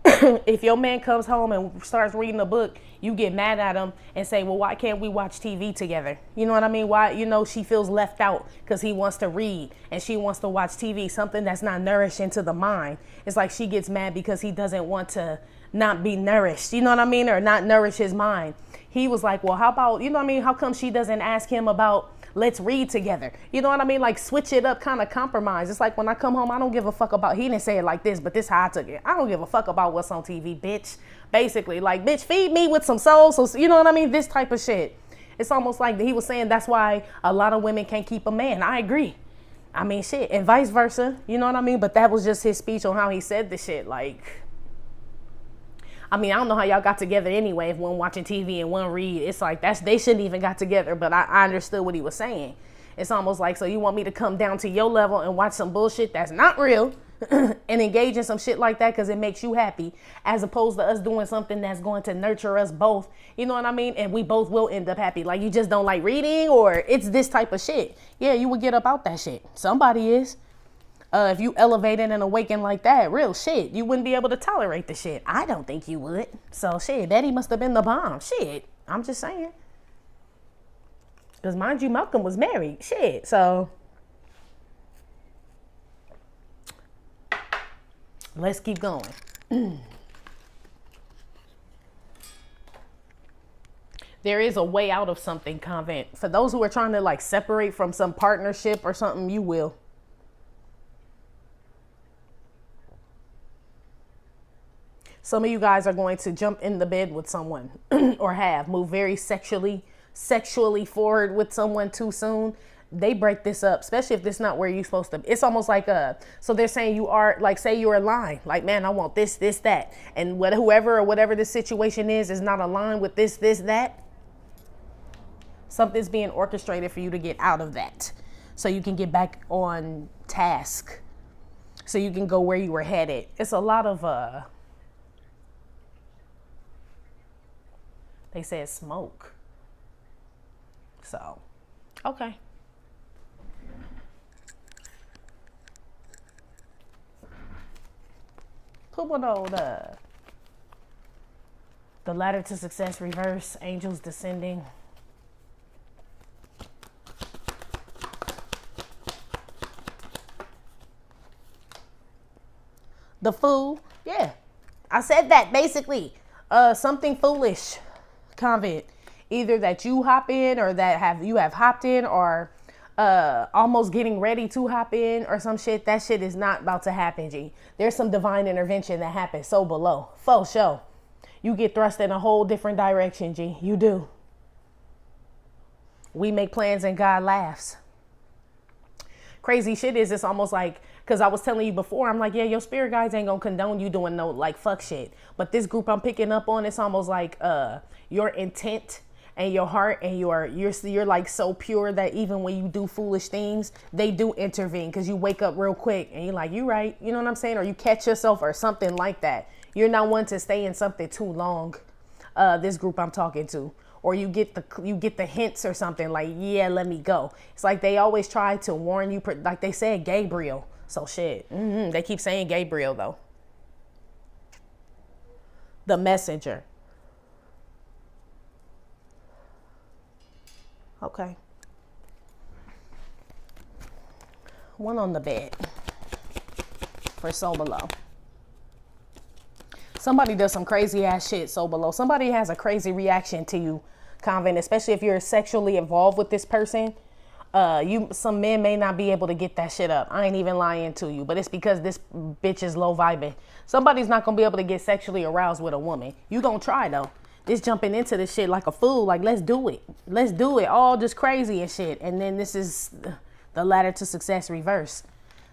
if your man comes home and starts reading a book, you get mad at him and say, well, why can't we watch TV together? You know what I mean? Why, you know, she feels left out because he wants to read and she wants to watch TV, something that's not nourishing to the mind. It's like she gets mad because he doesn't want to not be nourished, you know what I mean? Or not nourish his mind. He was like, well, how about, you know what I mean? How come she doesn't ask him about, let's read together? You know what I mean? Like, switch it up, kind of compromise. It's like when I come home, I don't give a fuck about, he didn't say it like this, but this how I took it. I don't give a fuck about what's on TV, bitch. Basically, like, bitch, feed me with some soul. So, you know what I mean? This type of shit. It's almost like he was saying that's why a lot of women can't keep a man. I agree. I mean, shit, and vice versa. You know what I mean? But that was just his speech on how he said the shit. Like, I mean, I don't know how y'all got together anyway. If one watching TV and one read, it's like they shouldn't even got together. But I understood what he was saying. It's almost like, so you want me to come down to your level and watch some bullshit that's not real and engage in some shit like that because it makes you happy, as opposed to us doing something that's going to nurture us both. You know what I mean? And we both will end up happy. Like, you just don't like reading, or it's this type of shit. Yeah, you would get up out that shit. Somebody is. If you elevated and awakened like that, real shit, you wouldn't be able to tolerate the shit. I don't think you would. So shit, Betty must have been the bomb. Shit, I'm just saying. Because mind you, Malcolm was married. Shit, so let's keep going. There is a way out of something, Convent. For those who are trying to like separate from some partnership or something, you will. Some of you guys are going to jump in the bed with someone or move very sexually forward with someone too soon. They break this up, especially if this is not where you're supposed to be. It's almost like so they're saying you are, like, say you're aligned. Like, man, I want this, that. And whoever or whatever the situation is not aligned with this, that. Something's being orchestrated for you to get out of that. So you can get back on task. So you can go where you were headed. It's a lot of, they said smoke. So, okay. Put one on the ladder to success reverse, angels descending. The fool. Yeah. I said that basically. Something foolish. Convent, either that you hop in or that you have hopped in, or almost getting ready to hop in or some shit. That shit is not about to happen, G. There's some divine intervention that happens so below. For sure. You get thrust in a whole different direction, G. You do. We make plans and God laughs. Crazy shit is, it's almost like Because I was telling you before, I'm like, yeah, your spirit guides ain't gonna condone you doing no like fuck shit. But this group I'm picking up on, it's almost like your intent and your heart and you're like so pure that even when you do foolish things, they do intervene, because you wake up real quick and you're like, you right, you know what I'm saying? Or you catch yourself or something like that. You're not one to stay in something too long. This group I'm talking to, or you get the hints or something like, yeah, let me go. It's like they always try to warn you, like they said Gabriel. So shit, they keep saying Gabriel though. The messenger. Okay. One on the bed for so below. Somebody does some crazy ass shit so below. Somebody has a crazy reaction to you, Convent, especially if you're sexually involved with this person. Some men may not be able to get that shit up. I ain't even lying to you, but it's because this bitch is low vibing. Somebody's not gonna be able to get sexually aroused with a woman. You gonna try though. This jumping into this shit like a fool, like let's do it. Let's do it. All just crazy and shit. And then this is the ladder to success reverse.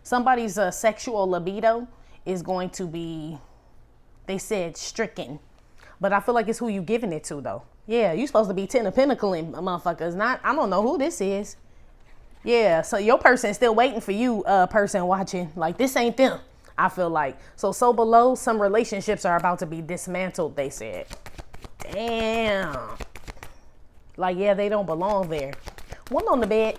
Somebody's sexual libido is going to be, they said, stricken. But I feel like it's who you giving it to though. Yeah, you supposed to be 10 of Pentacles, motherfuckers. Not, I don't know who this is. Yeah, so your person still waiting for you, person watching. Like this ain't them, I feel like. So below, some relationships are about to be dismantled, they said. Damn. Like, yeah, they don't belong there. One on the bed.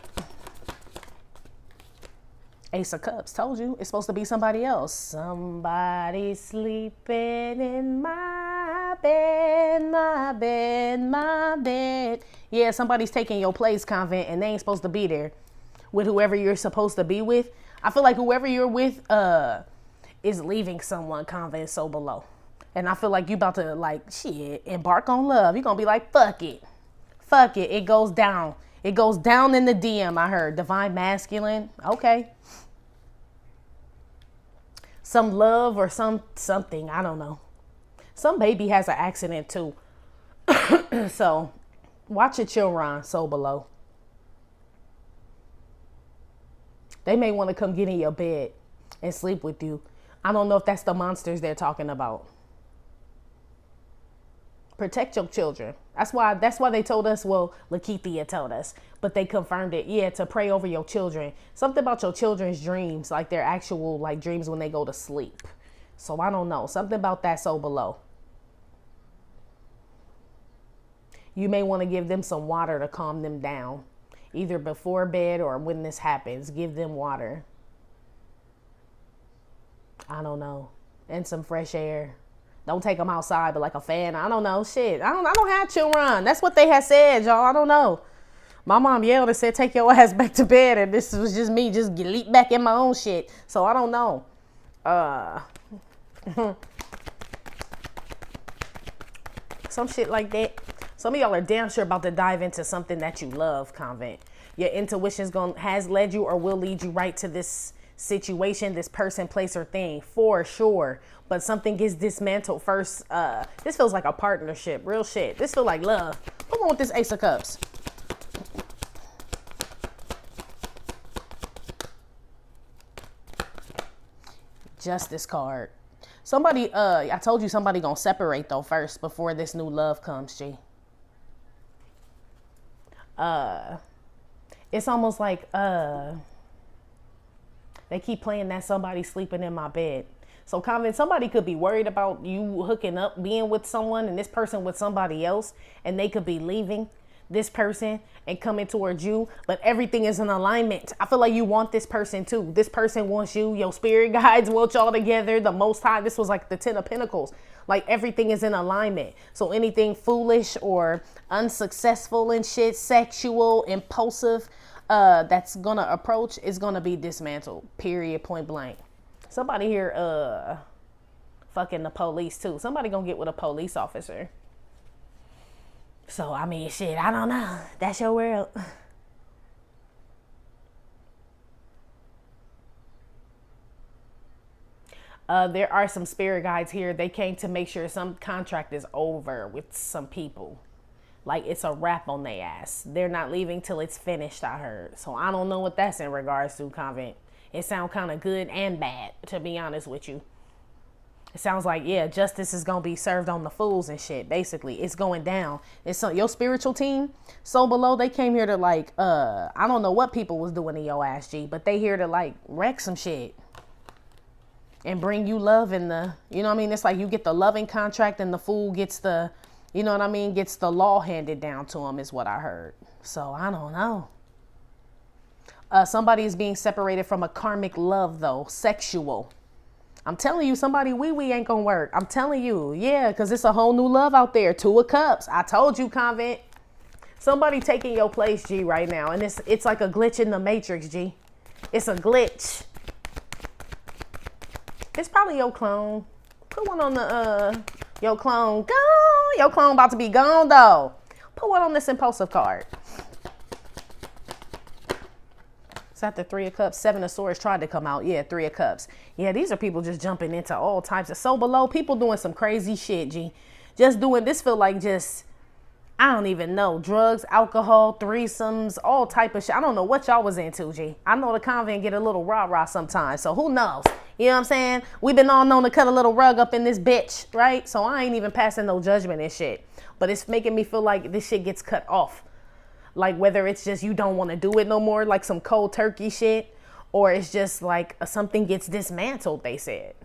Ace of Cups. Told you. It's supposed to be somebody else. Somebody sleeping in my bed, my bed, my bed. Yeah, somebody's taking your place, Convent, and they ain't supposed to be there with whoever you're supposed to be with. I feel like whoever you're with is leaving someone, Convent, so below. And I feel like you about to, like, shit, embark on love. You're going to be like, fuck it. Fuck it. It goes down. It goes down in the DM, I heard. Divine masculine. Okay. Some love or something. I don't know. Some baby has an accident, too. So, watch your children, so below. They may want to come get in your bed and sleep with you. I don't know if that's the monsters they're talking about. Protect your children. That's why they told us, well, Lakithia told us, but they confirmed it. Yeah, to pray over your children. Something about your children's dreams, like their actual like dreams when they go to sleep. So I don't know. Something about that so below. You may want to give them some water to calm them down. Either before bed or when this happens. Give them water. I don't know. And some fresh air. Don't take them outside, but like a fan. I don't know. Shit. I don't have children. That's what they had said, y'all. I don't know. My mom yelled and said, take your ass back to bed. And this was just me just leap back in my own shit. So I don't know. Some shit like that. Some of y'all are damn sure about to dive into something that you love, Convent. Your intuition has led you or will lead you right to this situation, this person, place, or thing, for sure. But something gets dismantled first. This feels like a partnership. Real shit. This feels like love. What's on with this Ace of Cups? Justice card. Somebody, I told you somebody gonna separate though first before this new love comes, G. It's almost like, they keep playing that somebody sleeping in my bed. So Convent, somebody could be worried about you hooking up, being with someone, and this person with somebody else, and they could be leaving this person and coming towards you, but everything is in alignment. I feel like you want this person too. This person wants you. Your spirit guides want y'all together. The Most High. This was like the 10 of Pentacles. Like everything is in alignment. So anything foolish or unsuccessful and shit, sexual, impulsive, that's gonna approach is gonna be dismantled. Period. Point blank. Somebody here, fucking the police too. Somebody gonna get with a police officer. So, I mean, shit, I don't know. That's your world. There are some spirit guides here. They came to make sure some contract is over with some people. Like, it's a wrap on their ass. They're not leaving till it's finished, I heard. So, I don't know what that's in regards to, Convent. It sounds kind of good and bad, to be honest with you. It sounds like, yeah, justice is going to be served on the fools and shit. Basically, it's going down. It's your spiritual team, So Below, they came here to like, I don't know what people was doing to your ass, G, but they here to like wreck some shit and bring you love and the, you know what I mean? It's like you get the loving contract and the fool gets the, you know what I mean? Gets the law handed down to him is what I heard. So I don't know. Somebody is being separated from a karmic love though, sexual. I'm telling you, somebody wee-wee ain't gonna work. I'm telling you, yeah, because it's a whole new love out there. 2 of Cups. I told you, Convent. Somebody taking your place, G, right now. And it's like a glitch in the Matrix, G. It's a glitch. It's probably your clone. Put one on the, your clone. Gone. Your clone about to be gone, though. Put one on this impulsive card. At the 3 of Cups, 7 of Swords tried to come out. Yeah, 3 of Cups. Yeah, these are people just jumping into all types of So Below. People doing some crazy shit, G. Just doing this feel like just, I don't even know. Drugs, alcohol, threesomes, all type of shit. I don't know what y'all was into, G. I know the Convent get a little rah-rah sometimes, so who knows? You know what I'm saying? We've been all known to cut a little rug up in this bitch, right? So I ain't even passing no judgment and shit. But it's making me feel like this shit gets cut off. Like whether it's just you don't want to do it no more, like some cold turkey shit, or it's just like something gets dismantled, they said.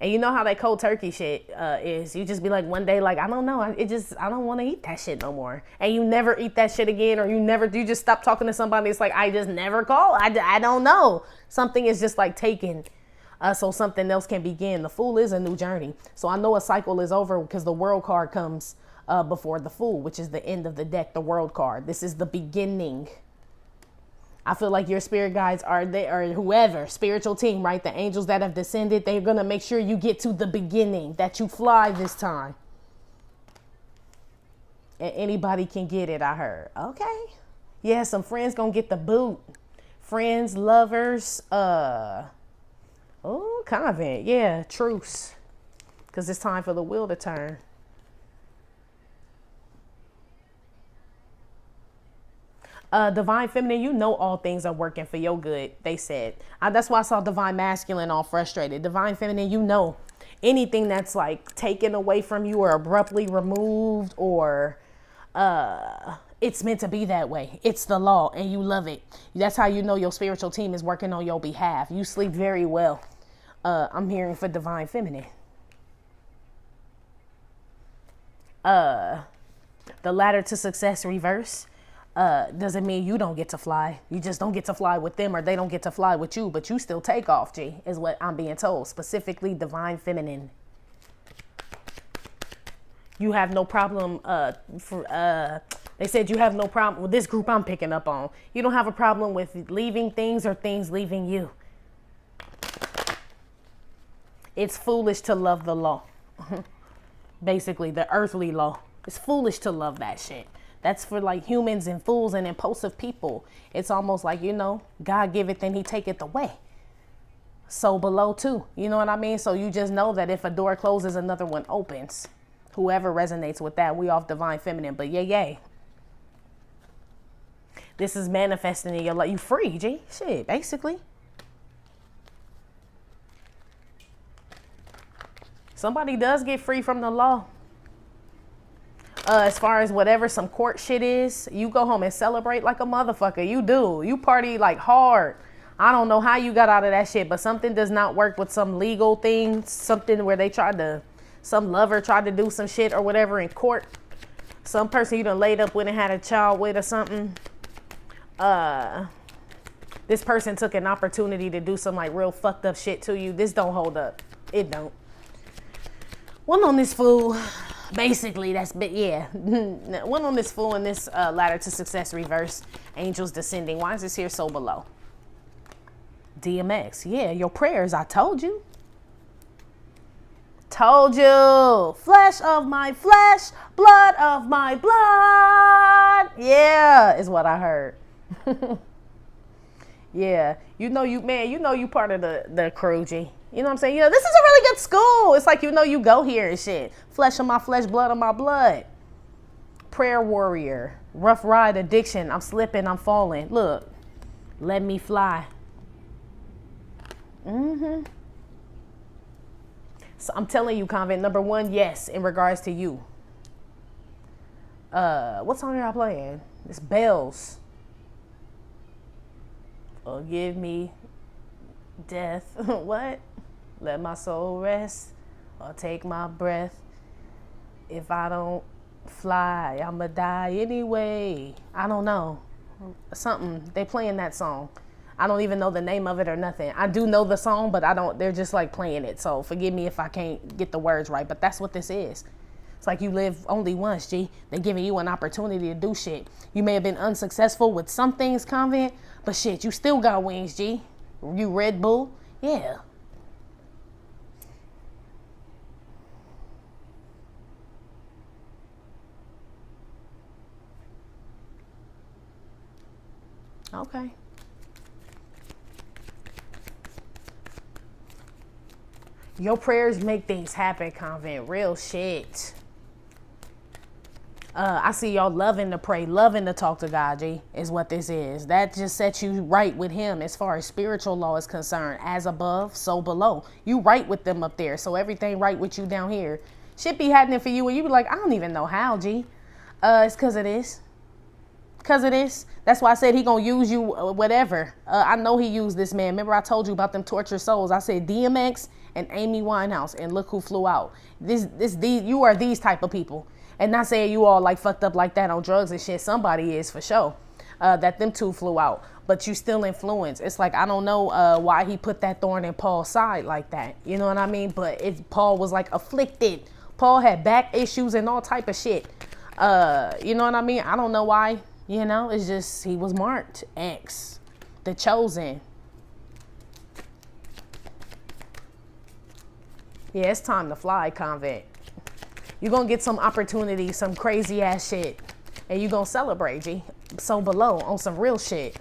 And you know how that cold turkey shit is. You just be like one day like, I don't know, I don't want to eat that shit no more. And you never eat that shit again, or you just stop talking to somebody. It's like, I just never call. I don't know. Something is just like taken so something else can begin. The Fool is a new journey. So I know a cycle is over because the World card comes before the Fool, which is the end of the deck, the World card. This is the beginning. I feel like your spirit guides are there, or whoever, spiritual team, right? The angels that have descended, they're going to make sure you get to the beginning, that you fly this time. And anybody can get it, I heard. Okay. Yeah, some friends going to get the boot. Friends, lovers, Convent. Yeah, truce. Because it's time for the wheel to turn. Divine Feminine, you know all things are working for your good, they said. That's why I saw Divine Masculine all frustrated. Divine Feminine, you know anything that's like taken away from you or abruptly removed, or it's meant to be that way. It's the law and you love it. That's how you know your spiritual team is working on your behalf. You sleep very well. I'm hearing for Divine Feminine. The ladder to success reverse. Doesn't mean you don't get to fly. You just don't get to fly with them, or they don't get to fly with you, but you still take off, G, is what I'm being told. Specifically, Divine Feminine. You have no problem, they said you have no problem with this group I'm picking up on. You don't have a problem with leaving things or things leaving you. It's foolish to love the law. Basically, the earthly law. It's foolish to love that shit. That's for like humans and fools and impulsive people. It's almost like, you know, God giveth and he taketh away. So below too, you know what I mean? So you just know that if a door closes, another one opens. Whoever resonates with that, we off Divine Feminine, but yay. This is manifesting in your life. You free, G. Shit, basically. Somebody does get free from the law. As far as whatever some court shit is, you go home and celebrate like a motherfucker. You do. You party like hard. I don't know how you got out of that shit, but something does not work with some legal thing. Something where some lover tried to do some shit or whatever in court. Some person you done laid up with and had a child with or something. This person took an opportunity to do some like real fucked up shit to you. This don't hold up. It don't. One on this fool. Basically, that's bit, yeah. One on this Fool and this ladder to success reverse. Angels descending. Why is this here so below? DMX. Yeah, your prayers. I told you. Told you. Flesh of my flesh, blood of my blood. Yeah, is what I heard. Yeah, you know you part of the crew, G. You know what I'm saying? Yeah, this is a really good school. It's like, you know, you go here and shit. Flesh of my flesh, blood of my blood. Prayer warrior. Rough ride addiction. I'm slipping, I'm falling. Look, let me fly. So I'm telling you, Convent, number one, yes, in regards to you. What song are y'all playing? It's Bells. Forgive me, death. What? Let my soul rest or take my breath. If I don't fly, I'ma die anyway. I don't know. Something. They playing that song. I don't even know the name of it or nothing. I do know the song, but I don't. They're just like playing it. So forgive me if I can't get the words right. But that's what this is. It's like you live only once, G. They're giving you an opportunity to do shit. You may have been unsuccessful with some things, Convent, but shit, you still got wings, G. You Red Bull, yeah. Okay. Your prayers make things happen, Convent. Real shit. I see y'all loving to pray, loving to talk to God, G, is what this is. That just sets you right with him as far as spiritual law is concerned. As above, so below. You right with them up there, so everything right with you down here. Shit be happening for you, and you be like, I don't even know how, G. It's because it is. Because it is. That's why I said he gonna use you, whatever. I know he used this man. Remember I told you about them tortured souls. I said DMX and Amy Winehouse, and look who flew out. You are these type of people. And not saying you all like fucked up like that on drugs and shit. Somebody is for sure. That them two flew out. But you still influence. It's like, I don't know why he put that thorn in Paul's side like that. You know what I mean? But Paul was like afflicted. Paul had back issues and all type of shit. You know what I mean? I don't know why. You know, it's just he was marked X, the chosen. Yeah, it's time to fly, Convent. You're going to get some opportunity, some crazy ass shit. And you're going to celebrate, G. So below, on some real shit.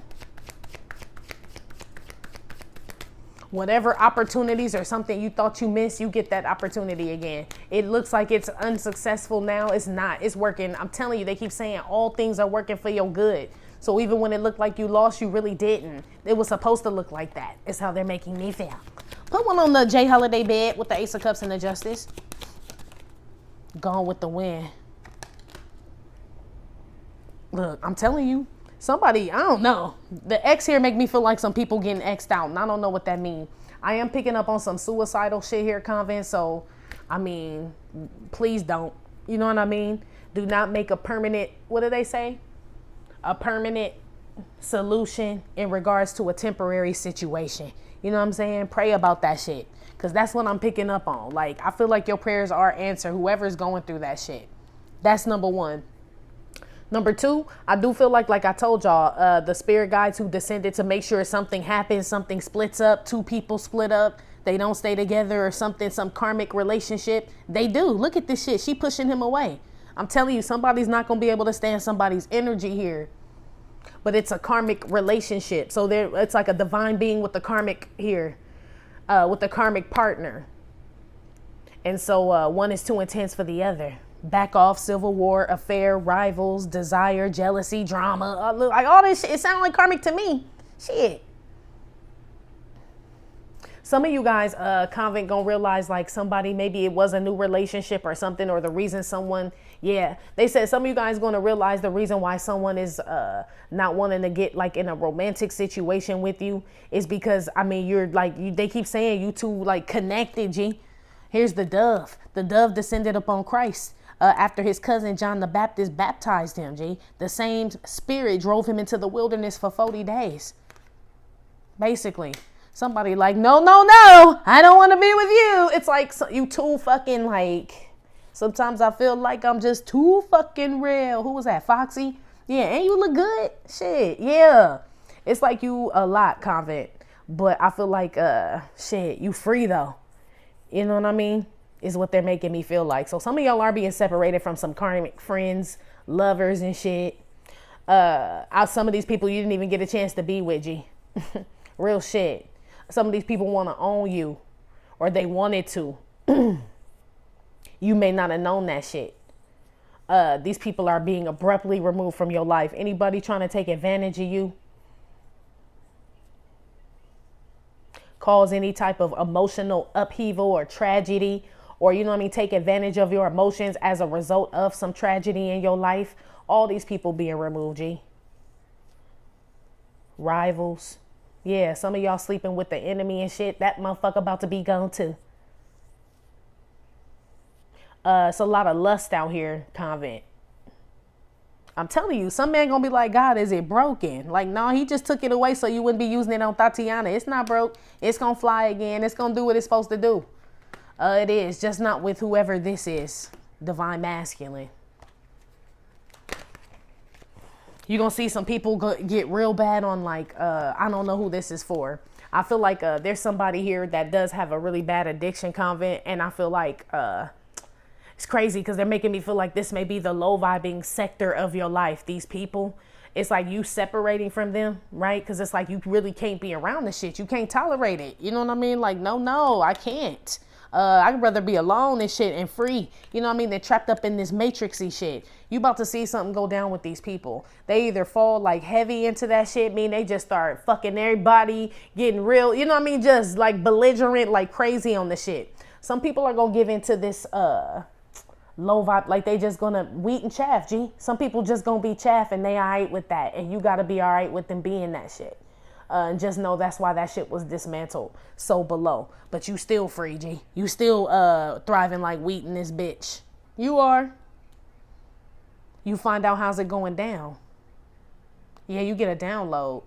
Whatever opportunities or something you thought you missed, you get that opportunity again. It looks like it's unsuccessful now. It's not. It's working. I'm telling you, they keep saying all things are working for your good. So even when it looked like you lost, you really didn't. It was supposed to look like that. It's how they're making me feel. Put one on the J Holiday bed with the Ace of Cups and the Justice. Gone with the wind. Look, I'm telling you, somebody, I don't know. The X here make me feel like some people getting X'd out, and I don't know what that means. I am picking up on some suicidal shit here, Convent, so, I mean, please don't. You know what I mean? Do not make a permanent, what do they say? A permanent solution in regards to a temporary situation. You know what I'm saying? Pray about that shit. Because that's what I'm picking up on. Like, I feel like your prayers are answered, whoever's going through that shit. That's number one. Number two, I do feel like I told y'all, the spirit guides who descended to make sure something happens, something splits up, two people split up, they don't stay together or something, some karmic relationship. They do. Look at this shit. She pushing him away. I'm telling you, somebody's not going to be able to stand somebody's energy here. But it's a karmic relationship. So it's like a divine being with the karmic here. With the karmic partner. And so one is too intense for the other. Back off, civil war, affair, rivals, desire, jealousy, drama. Like all this shit. It sounds like karmic to me. Shit. Some of you guys, Convent, gonna realize like somebody, maybe it was a new relationship or something, or the reason someone, yeah. They said some of you guys gonna realize the reason why someone is not wanting to get like in a romantic situation with you is because, I mean, you're like, they keep saying you two like connected, G. Here's the dove. The dove descended upon Christ after his cousin John the Baptist baptized him, G. The same spirit drove him into the wilderness for 40 days. Basically. Somebody like, no, I don't want to be with you. It's like you too fucking like, sometimes I feel like I'm just too fucking real. Who was that? Foxy? Yeah, and you look good. Shit, yeah. It's like you a lot, Convent. But I feel like, shit, you free though. You know what I mean? Is what they're making me feel like. So some of y'all are being separated from some karmic friends, lovers and shit. Some of these people you didn't even get a chance to be with, G. Real shit. Some of these people want to own you, or they wanted to. You may not have known that shit. These people are being abruptly removed from your life. Anybody trying to take advantage of you? cause any type of emotional upheaval or tragedy, or, you know what I mean, take advantage of your emotions as a result of some tragedy in your life. All these people being removed, G. Rivals. Yeah, some of y'all sleeping with the enemy and shit. That motherfucker about to be gone too. It's a lot of lust out here, Convent. I'm telling you, some man gonna be like, God, is it broken? Like, no, he just took it away so you wouldn't be using it on Tatiana. It's not broke. It's gonna fly again. It's gonna do what it's supposed to do. It is, just not with whoever this is. Divine masculine. You're gonna see some people get real bad on, like, I don't know who this is for. I feel like there's somebody here that does have a really bad addiction, Convent, and I feel like it's crazy because they're making me feel like this may be the low vibing sector of your life. These people, it's like you separating from them, right? Because it's like you really can't be around the shit. You can't tolerate it. You know what I mean? Like, no, I can't. I'd rather be alone and shit and free. You know what I mean? They're trapped up in this matrixy shit. You about to see something go down with these people. They either fall like heavy into that shit, mean they just start fucking everybody, getting real, you know what I mean? Just like belligerent, like crazy on the shit. Some people are gonna give into this low vibe, like they just gonna wheat and chaff, G. Some people just gonna be chaff and they all right with that, and you gotta be all right with them being that shit. And just know that's why that shit was dismantled so below. But you still free, G. You still thriving like wheat in this bitch. You are. You find out how's it going down. Yeah, you get a download.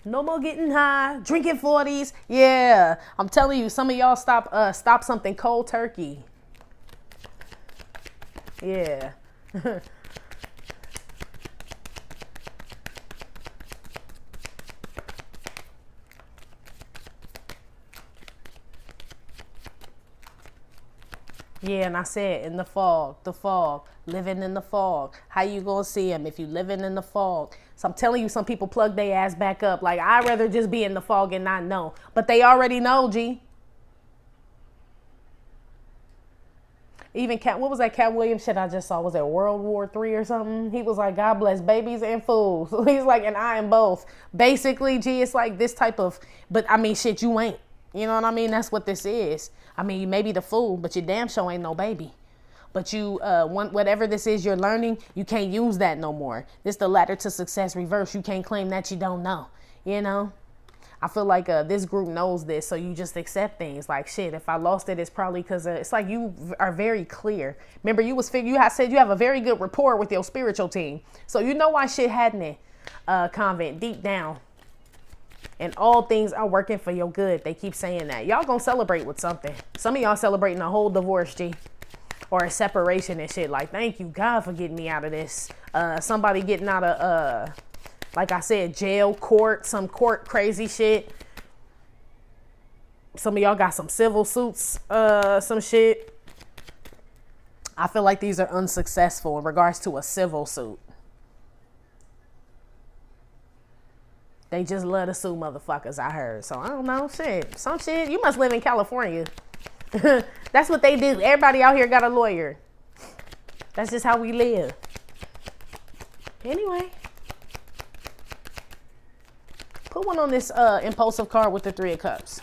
No more getting high, drinking 40s. Yeah, I'm telling you, some of y'all stop something cold turkey. Yeah. Yeah, and I said in the fog, living in the fog. How you gonna see him if you living in the fog? So I'm telling you, some people plug their ass back up. Like, I'd rather just be in the fog and not know. But they already know, G. Even what was that Cat Williams shit I just saw? Was it World War III or something? He was like, God bless babies and fools. He's like, and I am both. Basically, G, it's like this type of, but I mean, shit, you ain't. You know what I mean? That's what this is. I mean, you may be the fool, but you damn sure ain't no baby. But you want whatever this is you're learning, you can't use that no more. This the ladder to success reverse. You can't claim that you don't know. You know? I feel like this group knows this, so you just accept things. Like, shit, if I lost it, it's probably because it's like you are very clear. Remember, you said you have a very good rapport with your spiritual team. So you know why shit hadn't Convent deep down. And all things are working for your good. They keep saying that. Y'all gonna celebrate with something. Some of y'all celebrating a whole divorce, G. Or a separation and shit. Like, thank you, God, for getting me out of this. Somebody getting out of, like I said, jail, court, some court crazy shit. Some of y'all got some civil suits, some shit. I feel like these are unsuccessful in regards to a civil suit. They just love to sue motherfuckers, I heard. So, I don't know, shit. Some shit, you must live in California. That's what they do. Everybody out here got a lawyer. That's just how we live. Anyway. Put one on this impulsive card with the 3 of Cups.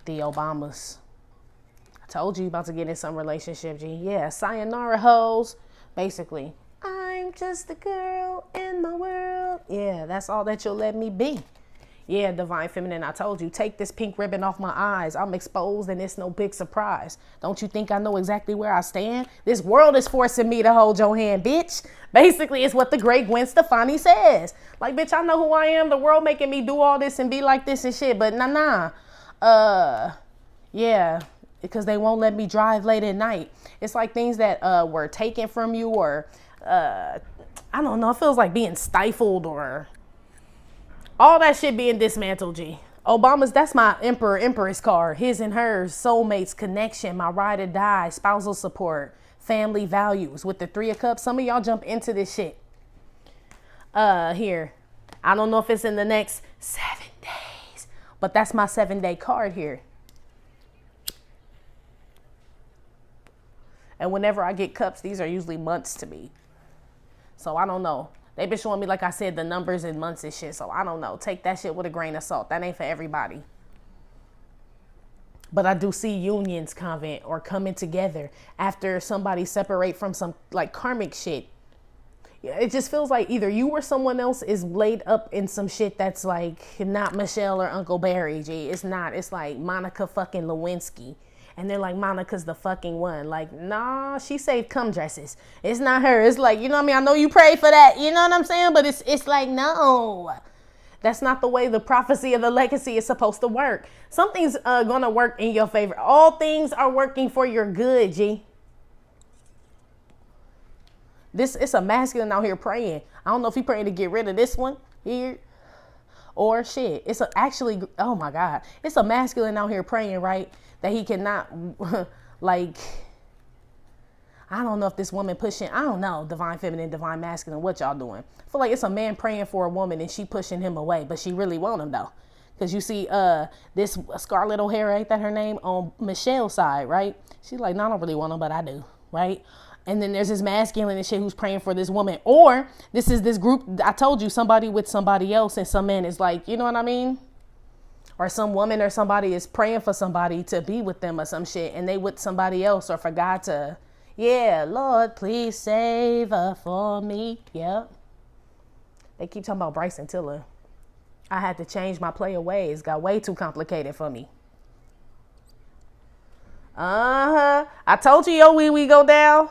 The Obamas. I told you about to get in some relationship, G. Yeah, sayonara hoes. Basically, I'm just a girl in my world. Yeah, that's all that you'll let me be. Yeah, Divine Feminine, I told you, take this pink ribbon off my eyes. I'm exposed and it's no big surprise. Don't you think I know exactly where I stand? This world is forcing me to hold your hand, bitch. Basically, it's what the great Gwen Stefani says. Like, bitch, I know who I am. The world making me do all this and be like this and shit. But nah. Yeah, because they won't let me drive late at night. It's like things that were taken from you or, I don't know, it feels like being stifled or all that shit being dismantled, G. Obama's, that's my Emperor, Empress card. His and hers, soulmates, connection, my ride or die, spousal support, family values. With the 3 of Cups, some of y'all jump into this shit. Here. I don't know if it's in the next 7 days, but that's my 7-day card here. And whenever I get cups, these are usually months to me. So I don't know. They've been showing me, like I said, the numbers in months and shit. So I don't know. Take that shit with a grain of salt. That ain't for everybody. But I do see unions, Convent, or coming together after somebody separate from some like karmic shit. It just feels like either you or someone else is laid up in some shit that's like not Michelle or Uncle Barry, G. It's not. It's like Monica fucking Lewinsky. And they're like, Monica's the fucking one. Like, nah, she saved cum dresses. It's not her. It's like, you know what I mean? I know you pray for that. You know what I'm saying? But it's like, no. That's not the way the prophecy of the legacy is supposed to work. Something's going to work in your favor. All things are working for your good, G. It's a masculine out here praying. I don't know if he praying to get rid of this one here or shit. Actually, oh my God. It's a masculine out here praying, right? That he cannot, like, I don't know if this woman pushing, I don't know, divine feminine, divine masculine, what y'all doing? I feel like it's a man praying for a woman and she pushing him away, but she really want him though. Because you see this Scarlett O'Hara, ain't that her name, on Michelle's side, right? She's like, no, I don't really want him, but I do, right? And then there's this masculine and shit who's praying for this woman. Or this is this group, I told you, somebody with somebody else, and some man is like, you know what I mean? Or some woman or somebody is praying for somebody to be with them or some shit, and they with somebody else, or for God to, yeah, Lord, please save her for me. Yep. They keep talking about Bryson Tiller. I had to change my play of ways. Got way too complicated for me. I told you your wee go down.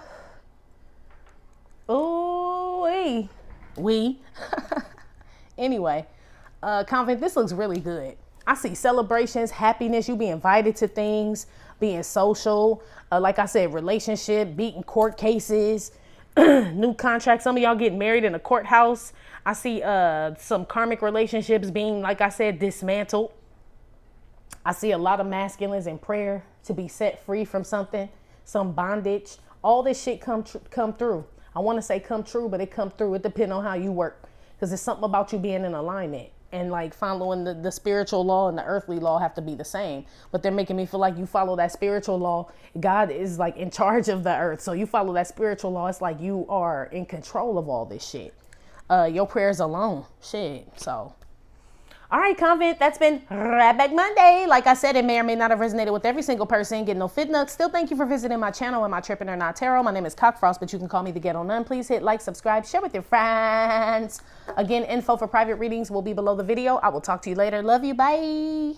Ooh, wee. Anyway, Convent, this looks really good. I see celebrations, happiness, you be invited to things, being social. Like I said, relationship, beating court cases, new contracts. Some of y'all getting married in a courthouse. I see some karmic relationships being, like I said, dismantled. I see a lot of masculines in prayer to be set free from something, some bondage. All this shit come through. I want to say come true, but it come through. It depends on how you work, because it's something about you being in alignment. And like following the spiritual law and the earthly law have to be the same. But they're making me feel like you follow that spiritual law. God is like in charge of the earth. So you follow that spiritual law. It's like you are in control of all this shit. Your prayers alone. Shit. So. All right, Convent, that's been Right Back Monday. Like I said, it may or may not have resonated with every single person. Get no fit nuts. Still, thank you for visiting my channel and my Trippin' or Not Tarot. My name is Cockfrost, but you can call me the Ghetto Nun. Please hit like, subscribe, share with your friends. Again, info for private readings will be below the video. I will talk to you later. Love you. Bye.